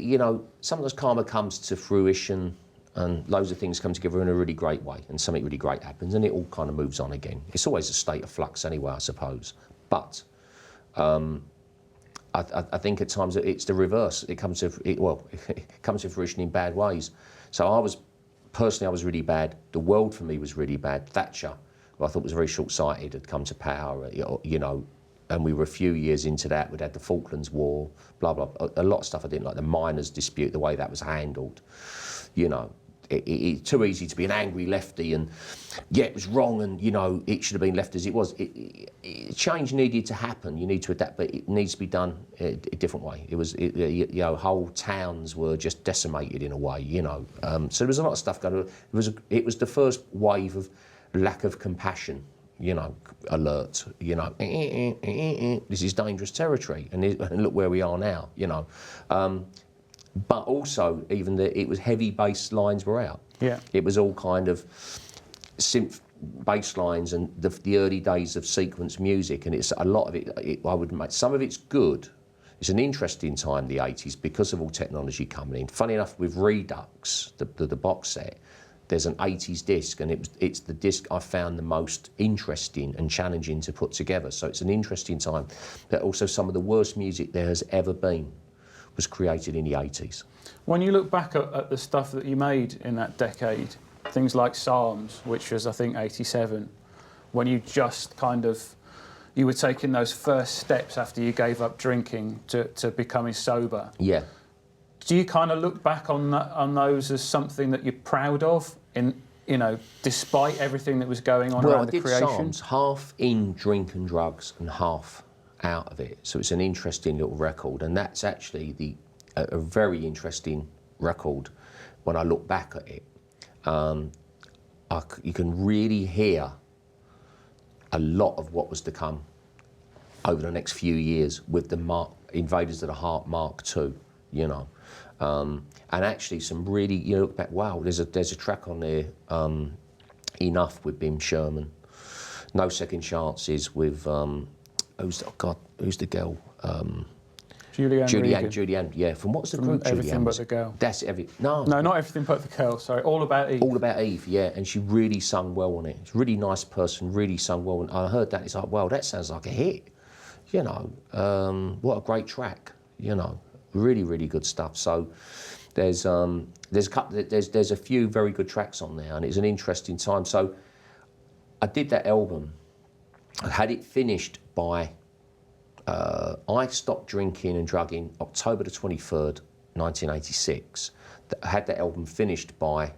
sometimes karma comes to fruition and loads of things come together in a really great way and something really great happens and it all kind of moves on again. It's always a state of flux anyway, I suppose. But I think at times it's the reverse. It comes to fruition in bad ways. So I was really bad. The world for me was really bad. Thatcher, who I thought was very short-sighted, had come to power, and we were a few years into that. We'd had the Falklands War, blah, blah, a lot of stuff I didn't like. The miners' dispute, the way that was handled, It's too easy to be an angry lefty and, it was wrong and, it should have been left as it was. Change needed to happen. You need to adapt, but it needs to be done a different way. It was, whole towns were just decimated in a way, So there was a lot of stuff going on. It was the first wave of lack of compassion, alert, this is dangerous territory, and look where we are now, But also, even it was heavy bass lines were out. Yeah. It was all kind of synth bass lines and the early days of sequence music, and it's a lot of it. I would make some of it's good. It's an interesting time, the 80s, because of all technology coming in. Funny enough, with Redux, the box set, there's an 80s disc, and it's the disc I found the most interesting and challenging to put together. So it's an interesting time. But also some of the worst music there has ever been was created in the 80s. When you look back at the stuff that you made in that decade, things like Psalms, which was, I think, 87, when you just you were taking those first steps after you gave up drinking to becoming sober. Yeah. Do you kind of look back on those as something that you're proud of, despite everything that was going on around the creation? Well, I did Psalms, half in drink and drugs and half out of it. So it's an interesting little record, and that's actually a very interesting record when I look back at it. You can really hear a lot of what was to come over the next few years with the Invaders of the Heart Mark II, and actually some really, look back, wow, there's a track on there, Enough with Bim Sherman, No Second Chances with, who's the girl? Julianne, yeah. From what's the group? Everything But the Girl. That's No, not Everything But the Girl. Sorry, All About Eve. All About Eve, yeah. And she really sung well on it. She's a really nice person. Really sung well. And I heard that. It's like, wow, that sounds like a hit. What a great track. Really, really good stuff. So there's a few very good tracks on there, and it's an interesting time. So I did that album. I had it finished by. I stopped drinking and drugging October the 23rd, 1986. I had that album finished by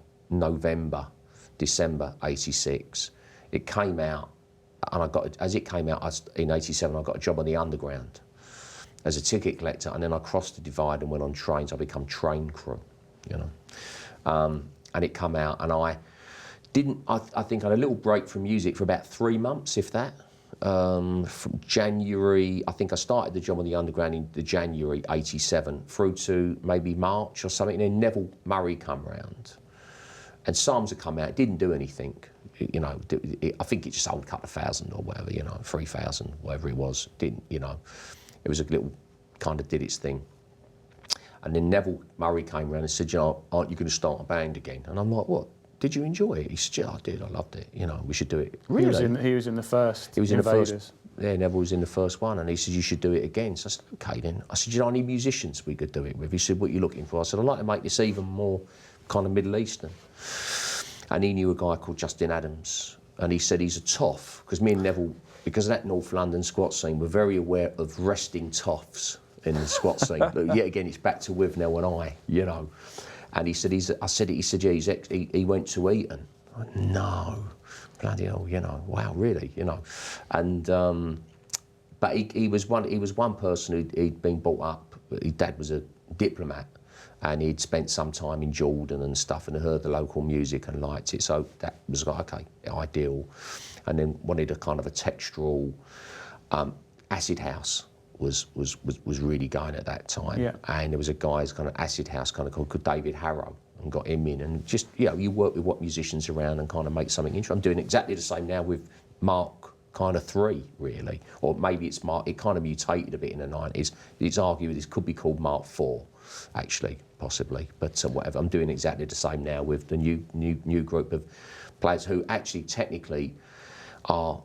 December 86. It came out, and as it came out in 87, I got a job on the Underground as a ticket collector, and then I crossed the divide and went on trains. I become train crew, and it came out, and I think I had a little break from music for about 3 months, if that. from January, I think I started the job on the Underground in the January '87 through to maybe March or something. And then Neville Murray come round, and Psalms had come out. It didn't do anything, you know. I think it just sold a couple of thousand or whatever, you know, 3,000, whatever it was. Didn't, you know, it was a little kind of did its thing. And then Neville Murray came round and said, you know, aren't you going to start a band again? And I'm like, what? Did you enjoy it? He said, yeah, I did. I loved it. You know, we should do it. Really? He was in the first. He was in Invaders. the first. Yeah, Neville was in the first one, and he said, you should do it again. So I said, okay then. I said, you know any musicians we could do it with? He said, what are you looking for? I said, I'd like to make this even more kind of Middle Eastern. And he knew a guy called Justin Adams, and he said he's a toff, because me and Neville, because of that North London squat scene, we're very aware of resting toffs in the squat scene. But yet again, it's back to Withnail and I, you know. And he said, he went to Eton. I went, no, bloody hell, you know, wow, really, you know. And, but he was one person who'd been brought up, his dad was a diplomat, and he'd spent some time in Jordan and stuff, and heard the local music and liked it. So that was like, okay, ideal. And then wanted a kind of a textural, acid house was really going at that time. Yeah. And there was a guy's kind of acid house kind of called David Harrow, and got him in, and just, you know, you work with what musicians around and kind of make something interesting. I'm doing exactly the same now with Mark kind of 3, really. Or maybe it's Mark, it kind of mutated a bit in the 90s. It's argued this could be called Mark 4, actually, possibly. But whatever, I'm doing exactly the same now with the new group of players who actually technically are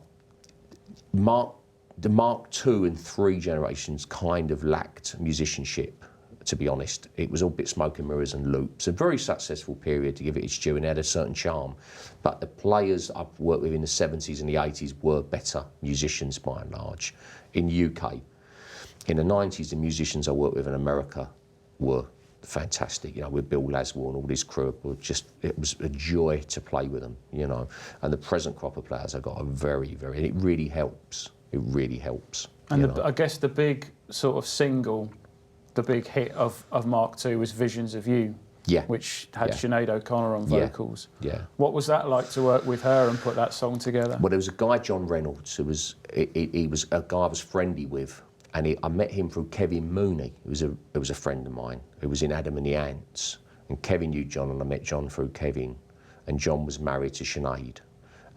the Mark 2 and 3 generations kind of lacked musicianship, to be honest. It was all a bit smoke and mirrors and loops. A very successful period, to give it its due, and it had a certain charm. But the players I've worked with in the 70s and the 80s were better musicians by and large. In the UK, in the 90s, the musicians I worked with in America were fantastic. You know, with Bill Laswell and all this crew, were just, it was a joy to play with them, you know. And the present crop of players I got are very, very, it really helps. It really helps. And I guess the big sort of single, the big hit of Mark II was Visions of You, which had Sinead O'Connor on vocals. Yeah. What was that like to work with her and put that song together? Well, there was a guy, John Reynolds, who was, he was a guy I was friendly with, and I met him through Kevin Mooney, who was a friend of mine, who was in Adam and the Ants. And Kevin knew John, and I met John through Kevin. And John was married to Sinead,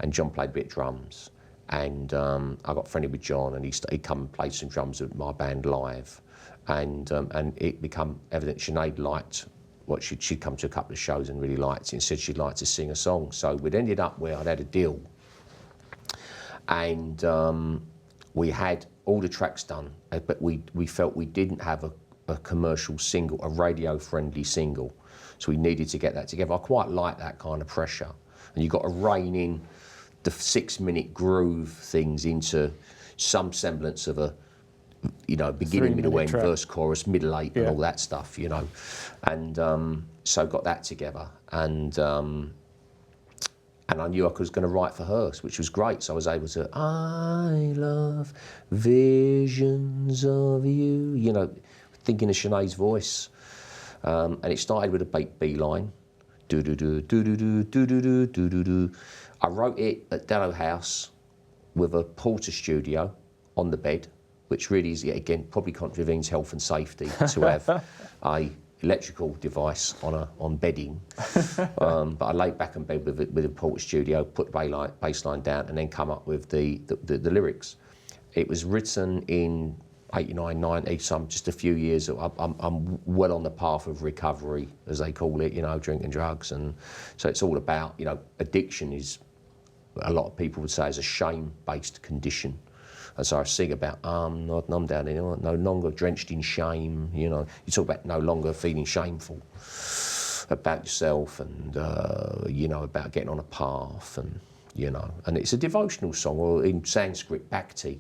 and John played a bit of drums. And I got friendly with John, and he'd come and play some drums with my band live. And it became evident Sinead liked what she'd come to a couple of shows and really liked it, and said she'd like to sing a song. So we'd ended up where I'd had a deal, and we had all the tracks done, but we felt we didn't have a commercial single, a radio-friendly single. So we needed to get that together. I quite like that kind of pressure, and you've got to rein in the 6-minute groove things into some semblance of a, you know, beginning, middle, end, verse, chorus, middle, 8, and all that stuff, you know. And so got that together, and I knew I was going to write for her, which was great. So I was able to, I love visions of you, you know, thinking of Sinead's voice. And it started with a B line, do do do do do do do do do do do. I wrote it at Dello House with a Porter studio on the bed, which really is, yet again, probably contravenes health and safety to have a electrical device on bedding. But I laid back in bed with a Porter studio, put the bass line down, and then come up with the lyrics. It was written in 89, 90, some just a few years. I'm well on the path of recovery, as they call it, you know, drinking drugs. And so it's all about, you know, addiction is, a lot of people would say, is a shame-based condition. And so I sing about, I'm down here, no longer drenched in shame, you know. You talk about no longer feeling shameful about yourself, and, you know, about getting on a path, and, you know. And it's a devotional song, or in Sanskrit, bhakti.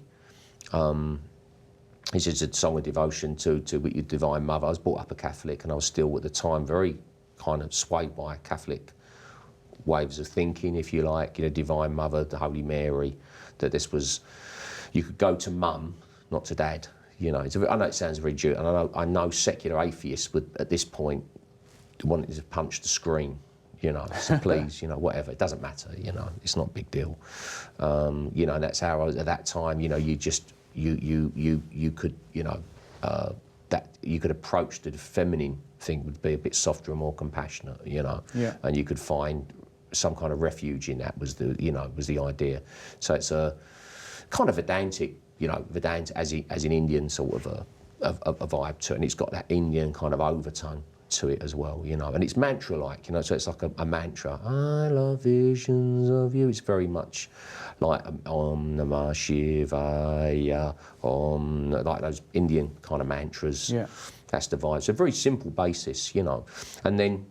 It's just a song of devotion to your Divine Mother. I was brought up a Catholic, and I was still at the time very kind of swayed by Catholic waves of thinking, if you like, you know, Divine Mother, the Holy Mary, that this was, you could go to mum, not to dad. You know, I know it sounds very Jewish, and I know secular atheists would, at this point, wanting to punch the screen, you know, so please, you know, whatever, it doesn't matter, you know, it's not a big deal. You know, and that's how at that time, you know, you just, you could, you know, that you could approach the feminine thing would be a bit softer and more compassionate, you know, and you could find some kind of refuge in that was the, you know, was the idea. So it's a kind of Vedantic, you know, Vedanta as in Indian sort of a vibe to it, and it's got that Indian kind of overtone to it as well, you know, and it's mantra-like, you know, so it's like a mantra. I love visions of you. It's very much like Om Namah Shivaya, Om, like those Indian kind of mantras. Yeah. That's the vibe. So a very simple basis, you know, and then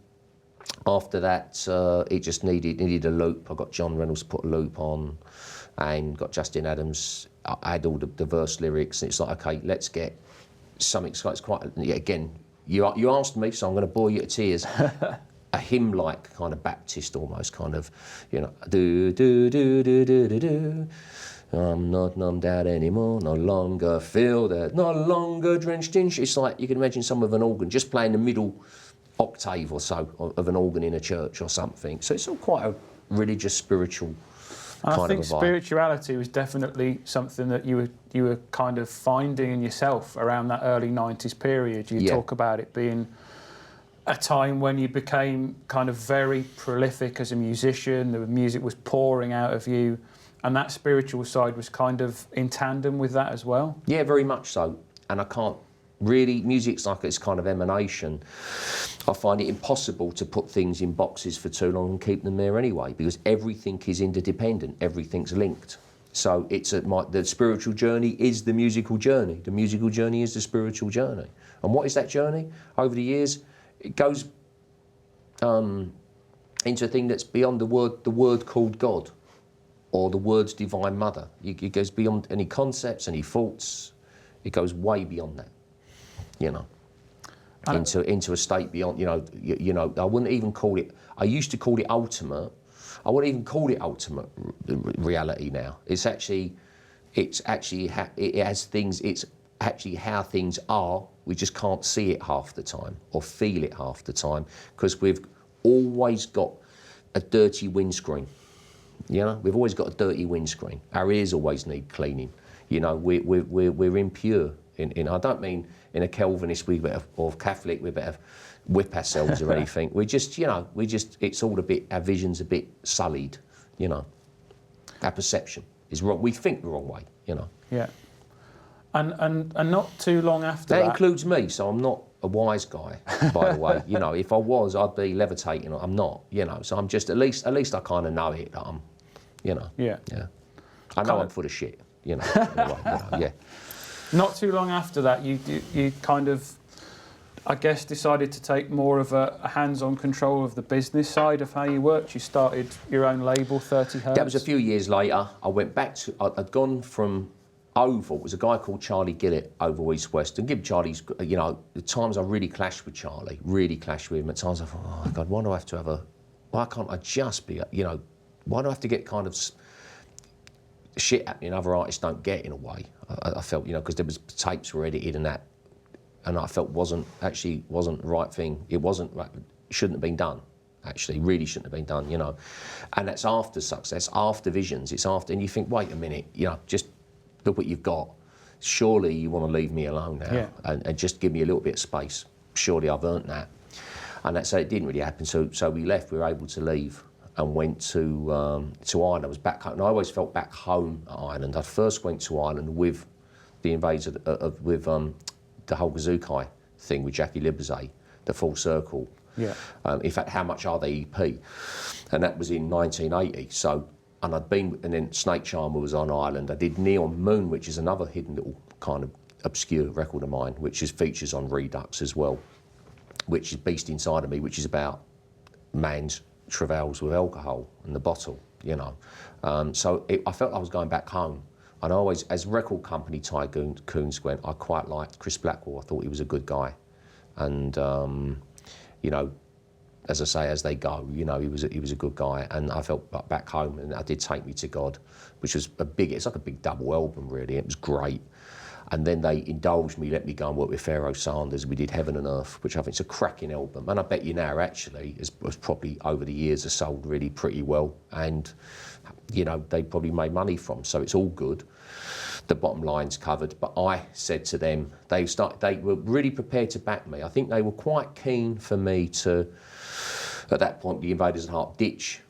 after that, it just needed a loop. I got John Reynolds to put a loop on, and got Justin Adams. I had all the verse lyrics, and it's like, okay, let's get something. So it's quite, again, you asked me, so I'm going to bore you to tears. A hymn-like kind of Baptist, almost kind of, you know, do do do do do do do. I'm not numbed out anymore, no longer feel that, no longer drenched in. It's like you can imagine some of an organ just playing the middle octave or so of an organ in a church or something. So it's all quite a religious, spiritual kind of a vibe. I think spirituality was definitely something that you were kind of finding in yourself around that early 90s period. You talk about it being a time when you became kind of very prolific as a musician, the music was pouring out of you, and that spiritual side was kind of in tandem with that as well? Yeah, very much so. And I can't really, music's like it's kind of emanation. I find it impossible to put things in boxes for too long and keep them there anyway, because everything is interdependent, everything's linked. So it's the spiritual journey is the musical journey. The musical journey is the spiritual journey. And what is that journey? Over the years, it goes into a thing that's beyond the word called God, or the word's divine mother. It goes beyond any concepts, any thoughts. It goes way beyond that, you know, into a state beyond, you know. I wouldn't even call it. I used to call it ultimate. I wouldn't even call it ultimate reality now. It's actually it has things. It's actually how things are. We just can't see it half the time or feel it half the time because we've always got a dirty windscreen. You know, we've always got a dirty windscreen. Our ears always need cleaning. You know, we're impure. I don't mean in a Calvinist or Catholic we better whip ourselves or anything. We just, you know, it's all a bit. Our vision's a bit sullied. You know, our perception is wrong. We think the wrong way. You know. Yeah. And not too long after that. That includes me, so I'm not a wise guy, by the way. You know, if I was, I'd be levitating. I'm not, you know. So I'm just at least I kind of know it that I'm, you know. Yeah. Yeah. I know I'm full of shit, you know. Anyway, you know, yeah. Not too long after that, you kind of, I guess, decided to take more of a hands-on control of the business side of how you worked. You started your own label, 30 Hertz. That was a few years later. I went back to. I'd gone from Oval. It was a guy called Charlie Gillett over East West. And give Charlie's, you know, the times I really clashed with Charlie, really clashed with him. At times I thought, oh God, why do I have to have why can't I just be, you know, why do I have to get kind of shit happening other artists don't get in a way? I felt, you know, because there was tapes were edited and that, and I felt wasn't the right thing. It wasn't right, shouldn't have been done. Actually, really shouldn't have been done, you know. And that's after success, after visions. It's after, and you think, wait a minute, you know, just look what you've got. Surely you want to leave me alone now and just give me a little bit of space. Surely I've earned that. And that's so it didn't really happen. So we left. We were able to leave and went to Ireland. I was back home. And I always felt back home at Ireland. I first went to Ireland with the Invaders with the whole Gazukai thing with Jackie Libizet, the Full Circle. Yeah. In fact, How Much Are They EP? And that was in 1980. So. And and then Snake Charmer was on Ireland. I did Neon Moon, which is another hidden little kind of obscure record of mine, which features on Redux as well, which is Beast Inside of Me, which is about man's travails with alcohol and the bottle, you know. I felt I was going back home. And I always, as record company tycoons went, I quite liked Chris Blackwell. I thought he was a good guy. And, you know, as I say, as they go, you know, he was a good guy, and I felt back home, and I did Take Me to God, which was it's like a big double album, really. It was great, And then they indulged me, let me go and work with Pharaoh Sanders. We did Heaven and Earth, which I think is a cracking album. And I bet you now, actually, was probably over the years has sold really pretty well. And, you know, they probably made money from. So it's all good. The bottom line's covered. But I said to them, they were really prepared to back me. I think they were quite keen for me to, at that point, the Invaders of the Heart ditch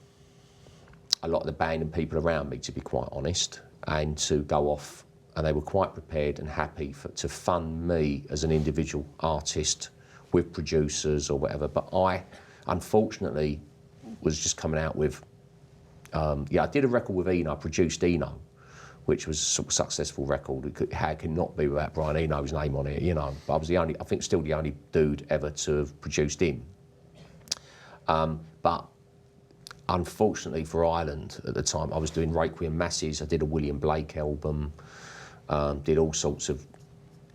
a lot of the band and people around me, to be quite honest, and to go off. And they were quite prepared and happy to fund me as an individual artist with producers or whatever. But I, unfortunately, was just coming out with, I did a record with Eno, I produced Eno, which was a sort of successful record. How it can not be without Brian Eno's name on it, you know. But I was I think still the only dude ever to have produced him. But unfortunately for Ireland at the time, I was doing Requiem Masses, I did a William Blake album, did all sorts of,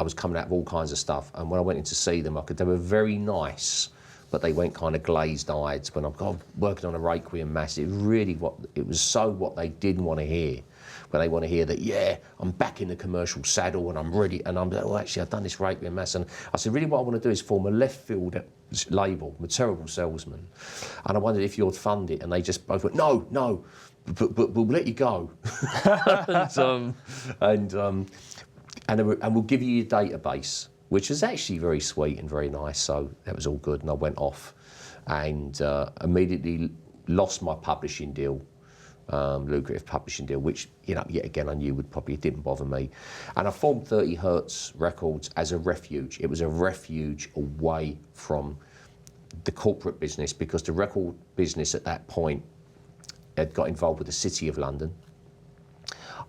I was coming out of all kinds of stuff. And when I went in to see them, they were very nice, but they went kind of glazed-eyed when I'm working on a Requiem Mass. It was so what they didn't want to hear. But they want to hear that, yeah, I'm back in the commercial saddle and I'm ready. And I'm like, well, actually, I've done this Requiem Mass. And I said, really what I want to do is form a left field label. I'm a terrible salesman. And I wondered if you'd fund it. And they just both went, no, but we'll let you go. and we'll give you your database, which was actually very sweet and very nice. So that was all good. And I went off and immediately lost my publishing deal. Lucrative publishing deal, which, you know, yet again I knew it didn't bother me. And I formed 30 Hertz Records as a refuge. It was a refuge away from the corporate business, because the record business at that point had got involved with the City of London.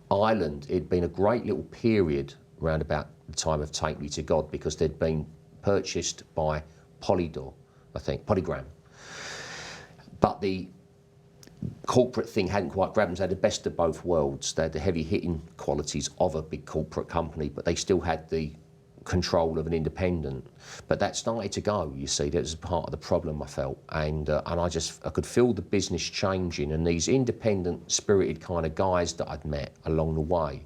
Ireland, it'd been a great little period around about the time of Take Me to God, because they'd been purchased by Polydor, I think, Polygram. But the corporate thing hadn't quite grabbed them. They had the best of both worlds. They had the heavy hitting qualities of a big corporate company, but they still had the control of an independent. But that started to go, you see. That was part of the problem, I felt. And I could feel the business changing, and these independent spirited kind of guys that I'd met along the way,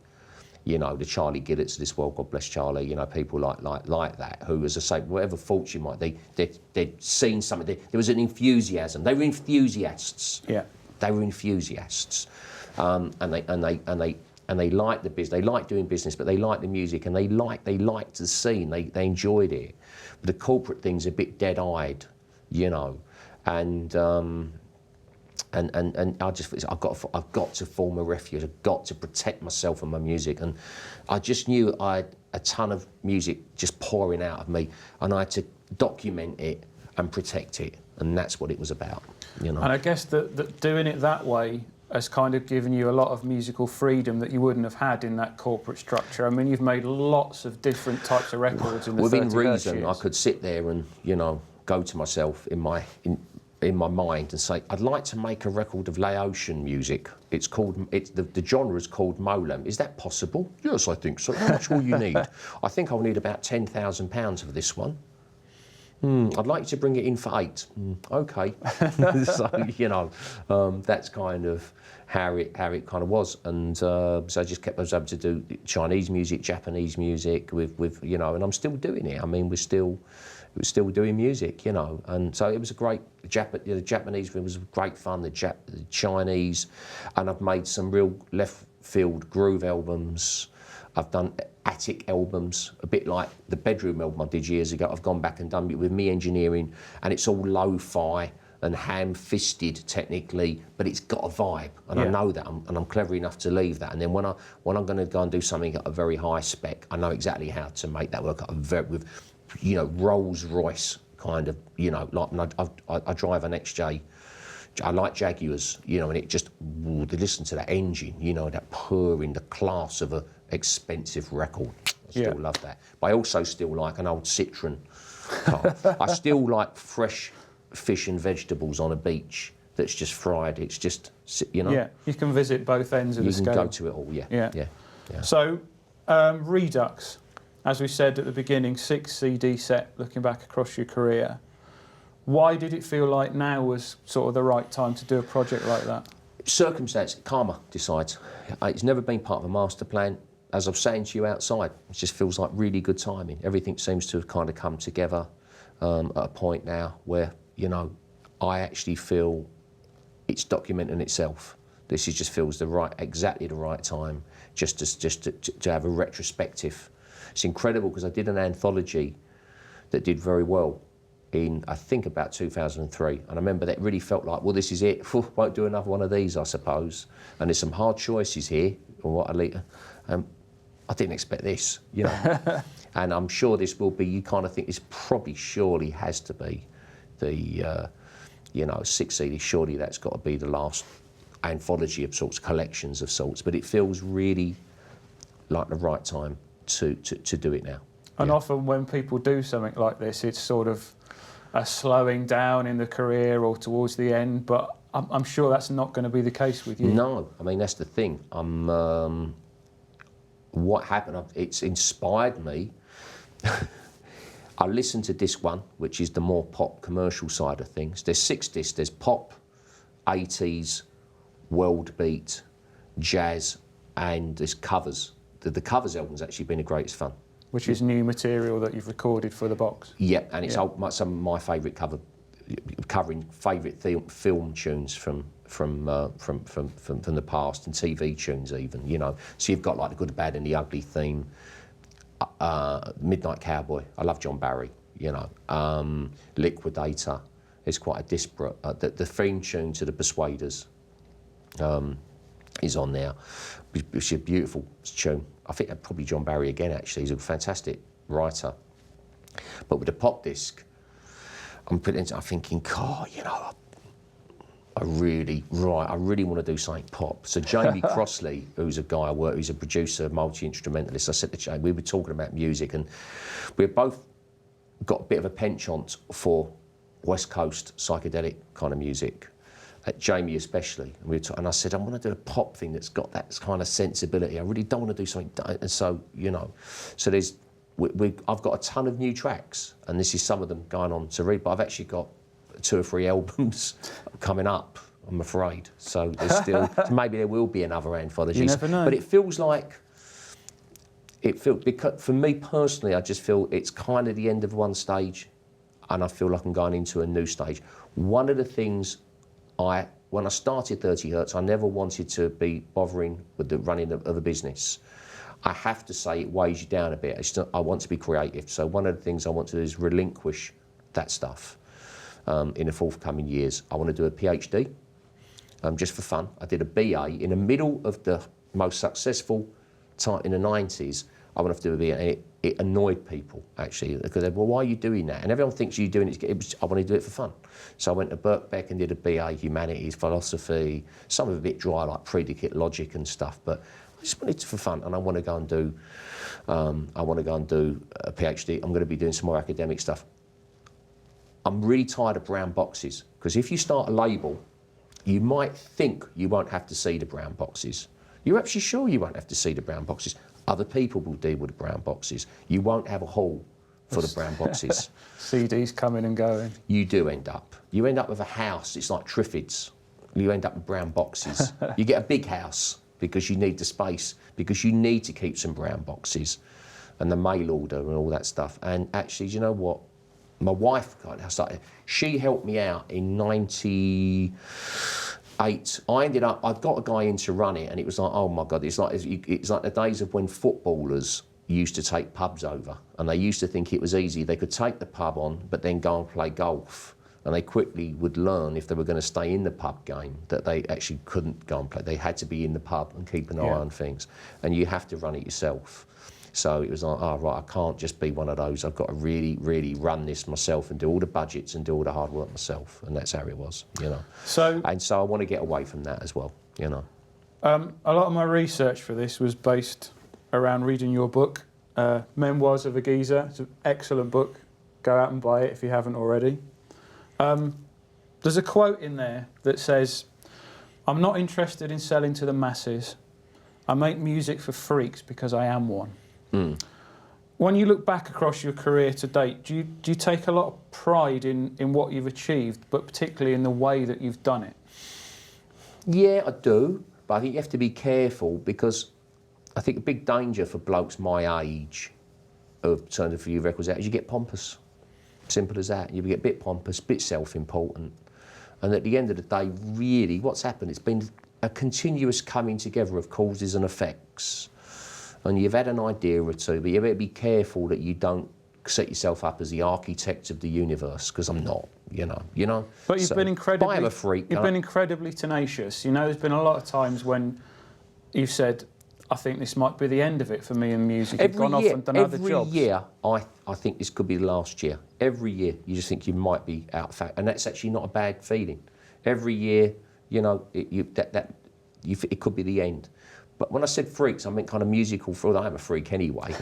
you know, the Charlie Gillets of this world, God bless Charlie, you know, people like that, who, as I say, whatever faults you might, they'd seen something, there was an enthusiasm. They were enthusiasts. Yeah. They were enthusiasts, and they liked the business. They liked doing business, but they liked the music, and they liked the scene. They enjoyed it. But the corporate thing's a bit dead-eyed, you know, and I just, I've got to form a refuge. I've got to protect myself and my music, and I just knew I had a ton of music just pouring out of me, and I had to document it and protect it, and that's what it was about. You know? And I guess that doing it that way has kind of given you a lot of musical freedom that you wouldn't have had in that corporate structure. I mean, you've made lots of different types of records in the 30 Within reason, years. I could sit there and, you know, go to myself in my mind and say, I'd like to make a record of Laotian music. The genre is called Molam. Is that possible? Yes, I think so. How much will you need? I think I'll need about £10,000 for this one. I'd like you to bring it in for £8. Okay. So, you know, that's kind of how it kind of was. And so I just I was able to do Chinese music, Japanese music with you know, and I'm still doing it. I mean, we're still doing music, you know. And so it was a great, the Japanese was great fun, the Chinese, and I've made some real left field groove albums. I've done attic albums, a bit like the Bedroom album I did years ago. I've gone back and done it with me engineering, and it's all lo-fi and ham-fisted technically, but it's got a vibe, and I know that, and I'm clever enough to leave that. And then when I'm going to go and do something at a very high spec, I know exactly how to make that work with, you know, Rolls Royce kind of, you know, like I drive an XJ. I like Jaguars, you know, and it just, to listen to that engine, you know, that purring, the class of a expensive record. I still love that. But I also still like an old Citroen car. I still like fresh fish and vegetables on a beach that's just fried. It's just, you know. Yeah, you can visit both ends of the scale. You can go to it all, yeah. So, Redux, as we said at the beginning, 6 CD set, looking back across your career. Why did it feel like now was sort of the right time to do a project like that? Circumstance, karma decides. It's never been part of a master plan. as I've saying to you outside, it just feels like really good timing. Everything seems to have kind of come together at a point now where, you know, I actually feel it's documenting itself. This just feels exactly the right time just to have a retrospective. It's incredible because I did an anthology that did very well in, I think, about 2003. And I remember that really felt like, well, this is it. Won't do another one of these, I suppose. And there's some hard choices here. Or what I didn't expect this, you know. And I'm sure this will be, you kind of think this probably surely has to be the, you know, 6 CD. Surely that's got to be the last anthology of sorts, collections of sorts. But it feels really like the right time to do it now. And often when people do something like this, it's sort of a slowing down in the career or towards the end, but I'm sure that's not going to be the case with you. No, I mean, that's the thing. What happened, it's inspired me. I listened to disc 1, which is the more pop commercial side of things. There's 6 discs, there's pop, 80s, world beat, jazz, and there's covers. The covers album's actually been the greatest fun. Which is new material that you've recorded for the box. Yeah, and it's some of my favourite covering favourite film tunes from the past and TV tunes even, you know. So you've got like the Good, Bad and the Ugly theme, Midnight Cowboy. I love John Barry, you know. Liquidator is quite a disparate. The theme tune to the Persuaders is on there, which is a beautiful tune. I think that's probably John Barry again, actually. He's a fantastic writer. But with the pop disc, I'm thinking, God, you know, I really want to do something pop. So Jamie Crossley, who's a guy who's a producer, multi-instrumentalist, I said to Jamie, we were talking about music, and we've both got a bit of a penchant for West Coast psychedelic kind of music. Jamie especially, and I said, I want to do a pop thing that's got that kind of sensibility. I really don't want to do something, and so, you know, so I've got a ton of new tracks, and this is some of them going on to read, but I've actually got 2 or 3 albums coming up, I'm afraid. So there's still, maybe there will be another anthology. You never know. But it feels like, because for me personally, I just feel it's kind of the end of one stage, and I feel like I'm going into a new stage. One of the things when I started 30 Hertz, I never wanted to be bothering with the running of a business. I have to say it weighs you down a bit. I want to be creative. So one of the things I want to do is relinquish that stuff in the forthcoming years. I want to do a PhD, just for fun. I did a BA in the middle of the most successful time in the 90s. I want to do a BA. It annoyed people, actually, because they, well, why are you doing that? And everyone thinks you're doing it. I want to do it for fun. So I went to Birkbeck and did a BA, humanities, philosophy, some of it a bit dry, like predicate logic and stuff. But I just wanted it for fun, and I want to go and do. I want to go and do a PhD. I'm going to be doing some more academic stuff. I'm really tired of brown boxes, because if you start a label, you might think you won't have to see the brown boxes. You're actually sure you won't have to see the brown boxes. Other people will deal with the brown boxes. You won't have a hall for the brown boxes. CDs coming and going. You do end up. You end up with a house. It's like Triffids. You end up with brown boxes. You get a big house because you need the space, because you need to keep some brown boxes and the mail order and all that stuff. And actually, you know what? My wife she helped me out in 98. I'd got a guy in to run it, and it was like, oh my God, it's like the days of when footballers used to take pubs over, and they used to think it was easy. They could take the pub on, but then go and play golf. And they quickly would learn, if they were going to stay in the pub game, that they actually couldn't go and play. They had to be in the pub and keep an eye on things. And you have to run it yourself. So it was like, oh, right, I can't just be one of those. I've got to really, really run this myself and do all the budgets and do all the hard work myself. And that's how it was, you know. So I want to get away from that as well, you know. A lot of my research for this was based around reading your book, Memoirs of a Geezer. It's an excellent book. Go out and buy it if you haven't already. There's a quote in there that says, "I'm not interested in selling to the masses. I make music for freaks because I am one." Mm. When you look back across your career to date, do you take a lot of pride in what you've achieved, but particularly in the way that you've done it? Yeah, I do. But I think you have to be careful, because I think a big danger for blokes my age of turning a few records out is you get pompous. Simple as that. You get a bit pompous, a bit self-important. And at the end of the day, really, what's happened, it's been a continuous coming together of causes and effects. And you've had an idea or two, but you better be careful that you don't set yourself up as the architect of the universe, because I'm not, you know. But you've been incredibly... But I'm a freak. You've been incredibly tenacious. You know, there's been a lot of times when you've said, I think this might be the end of it for me in music. You've gone off and done other jobs. Every year, I think this could be the last year. Every year, you just think you might be out of fact. And that's actually not a bad feeling. Every year, you know, it could be the end. But when I said freaks, I meant kind of musical freak. I am a freak anyway.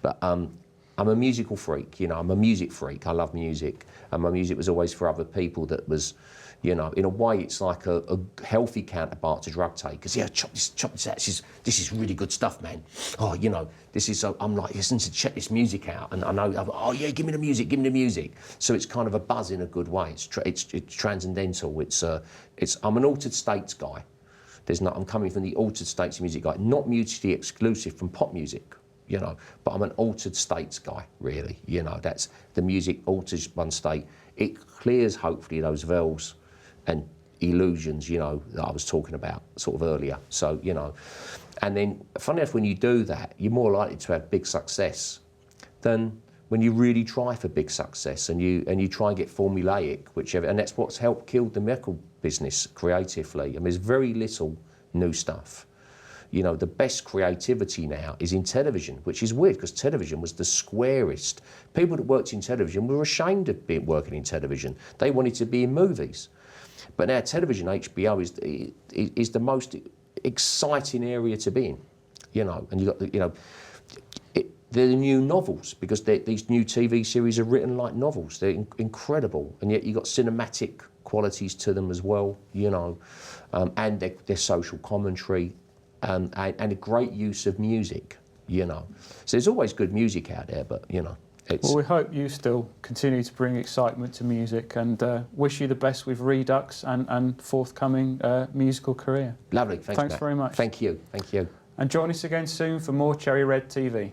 But I'm a musical freak, you know. I'm a music freak. I love music. And my music was always for other people that was... You know, in a way, it's like a healthy counterpart to drug takers. Yeah, chop this out. This is really good stuff, man. Oh, you know, this is. I'm like, listen to check this music out, and I know. Oh yeah, give me the music, give me the music. So it's kind of a buzz in a good way. It's transcendental. It's I'm an altered states guy. I'm coming from the altered states music guy, not mutually exclusive from pop music. You know, but I'm an altered states guy, really. You know, that's the music alters one state. It clears hopefully those veils and illusions, you know, that I was talking about sort of earlier. So, you know, and then, funny enough, when you do that, you're more likely to have big success than when you really try for big success and you try and get formulaic, whichever, and that's what's helped kill the record business creatively. I mean, there's very little new stuff. You know, the best creativity now is in television, which is weird because television was the squarest. People that worked in television were ashamed of working in television. They wanted to be in movies. But now television, HBO, is the most exciting area to be in, you know. And you got, you know, they're the new novels because these new TV series are written like novels. They're incredible, and yet you got cinematic qualities to them as well, you know, and their social commentary, and a great use of music, you know. So there's always good music out there, but you know. Well, we hope you still continue to bring excitement to music and wish you the best with Redux and forthcoming musical career. Lovely, thanks Matt. Very much. Thank you. And join us again soon for more Cherry Red TV.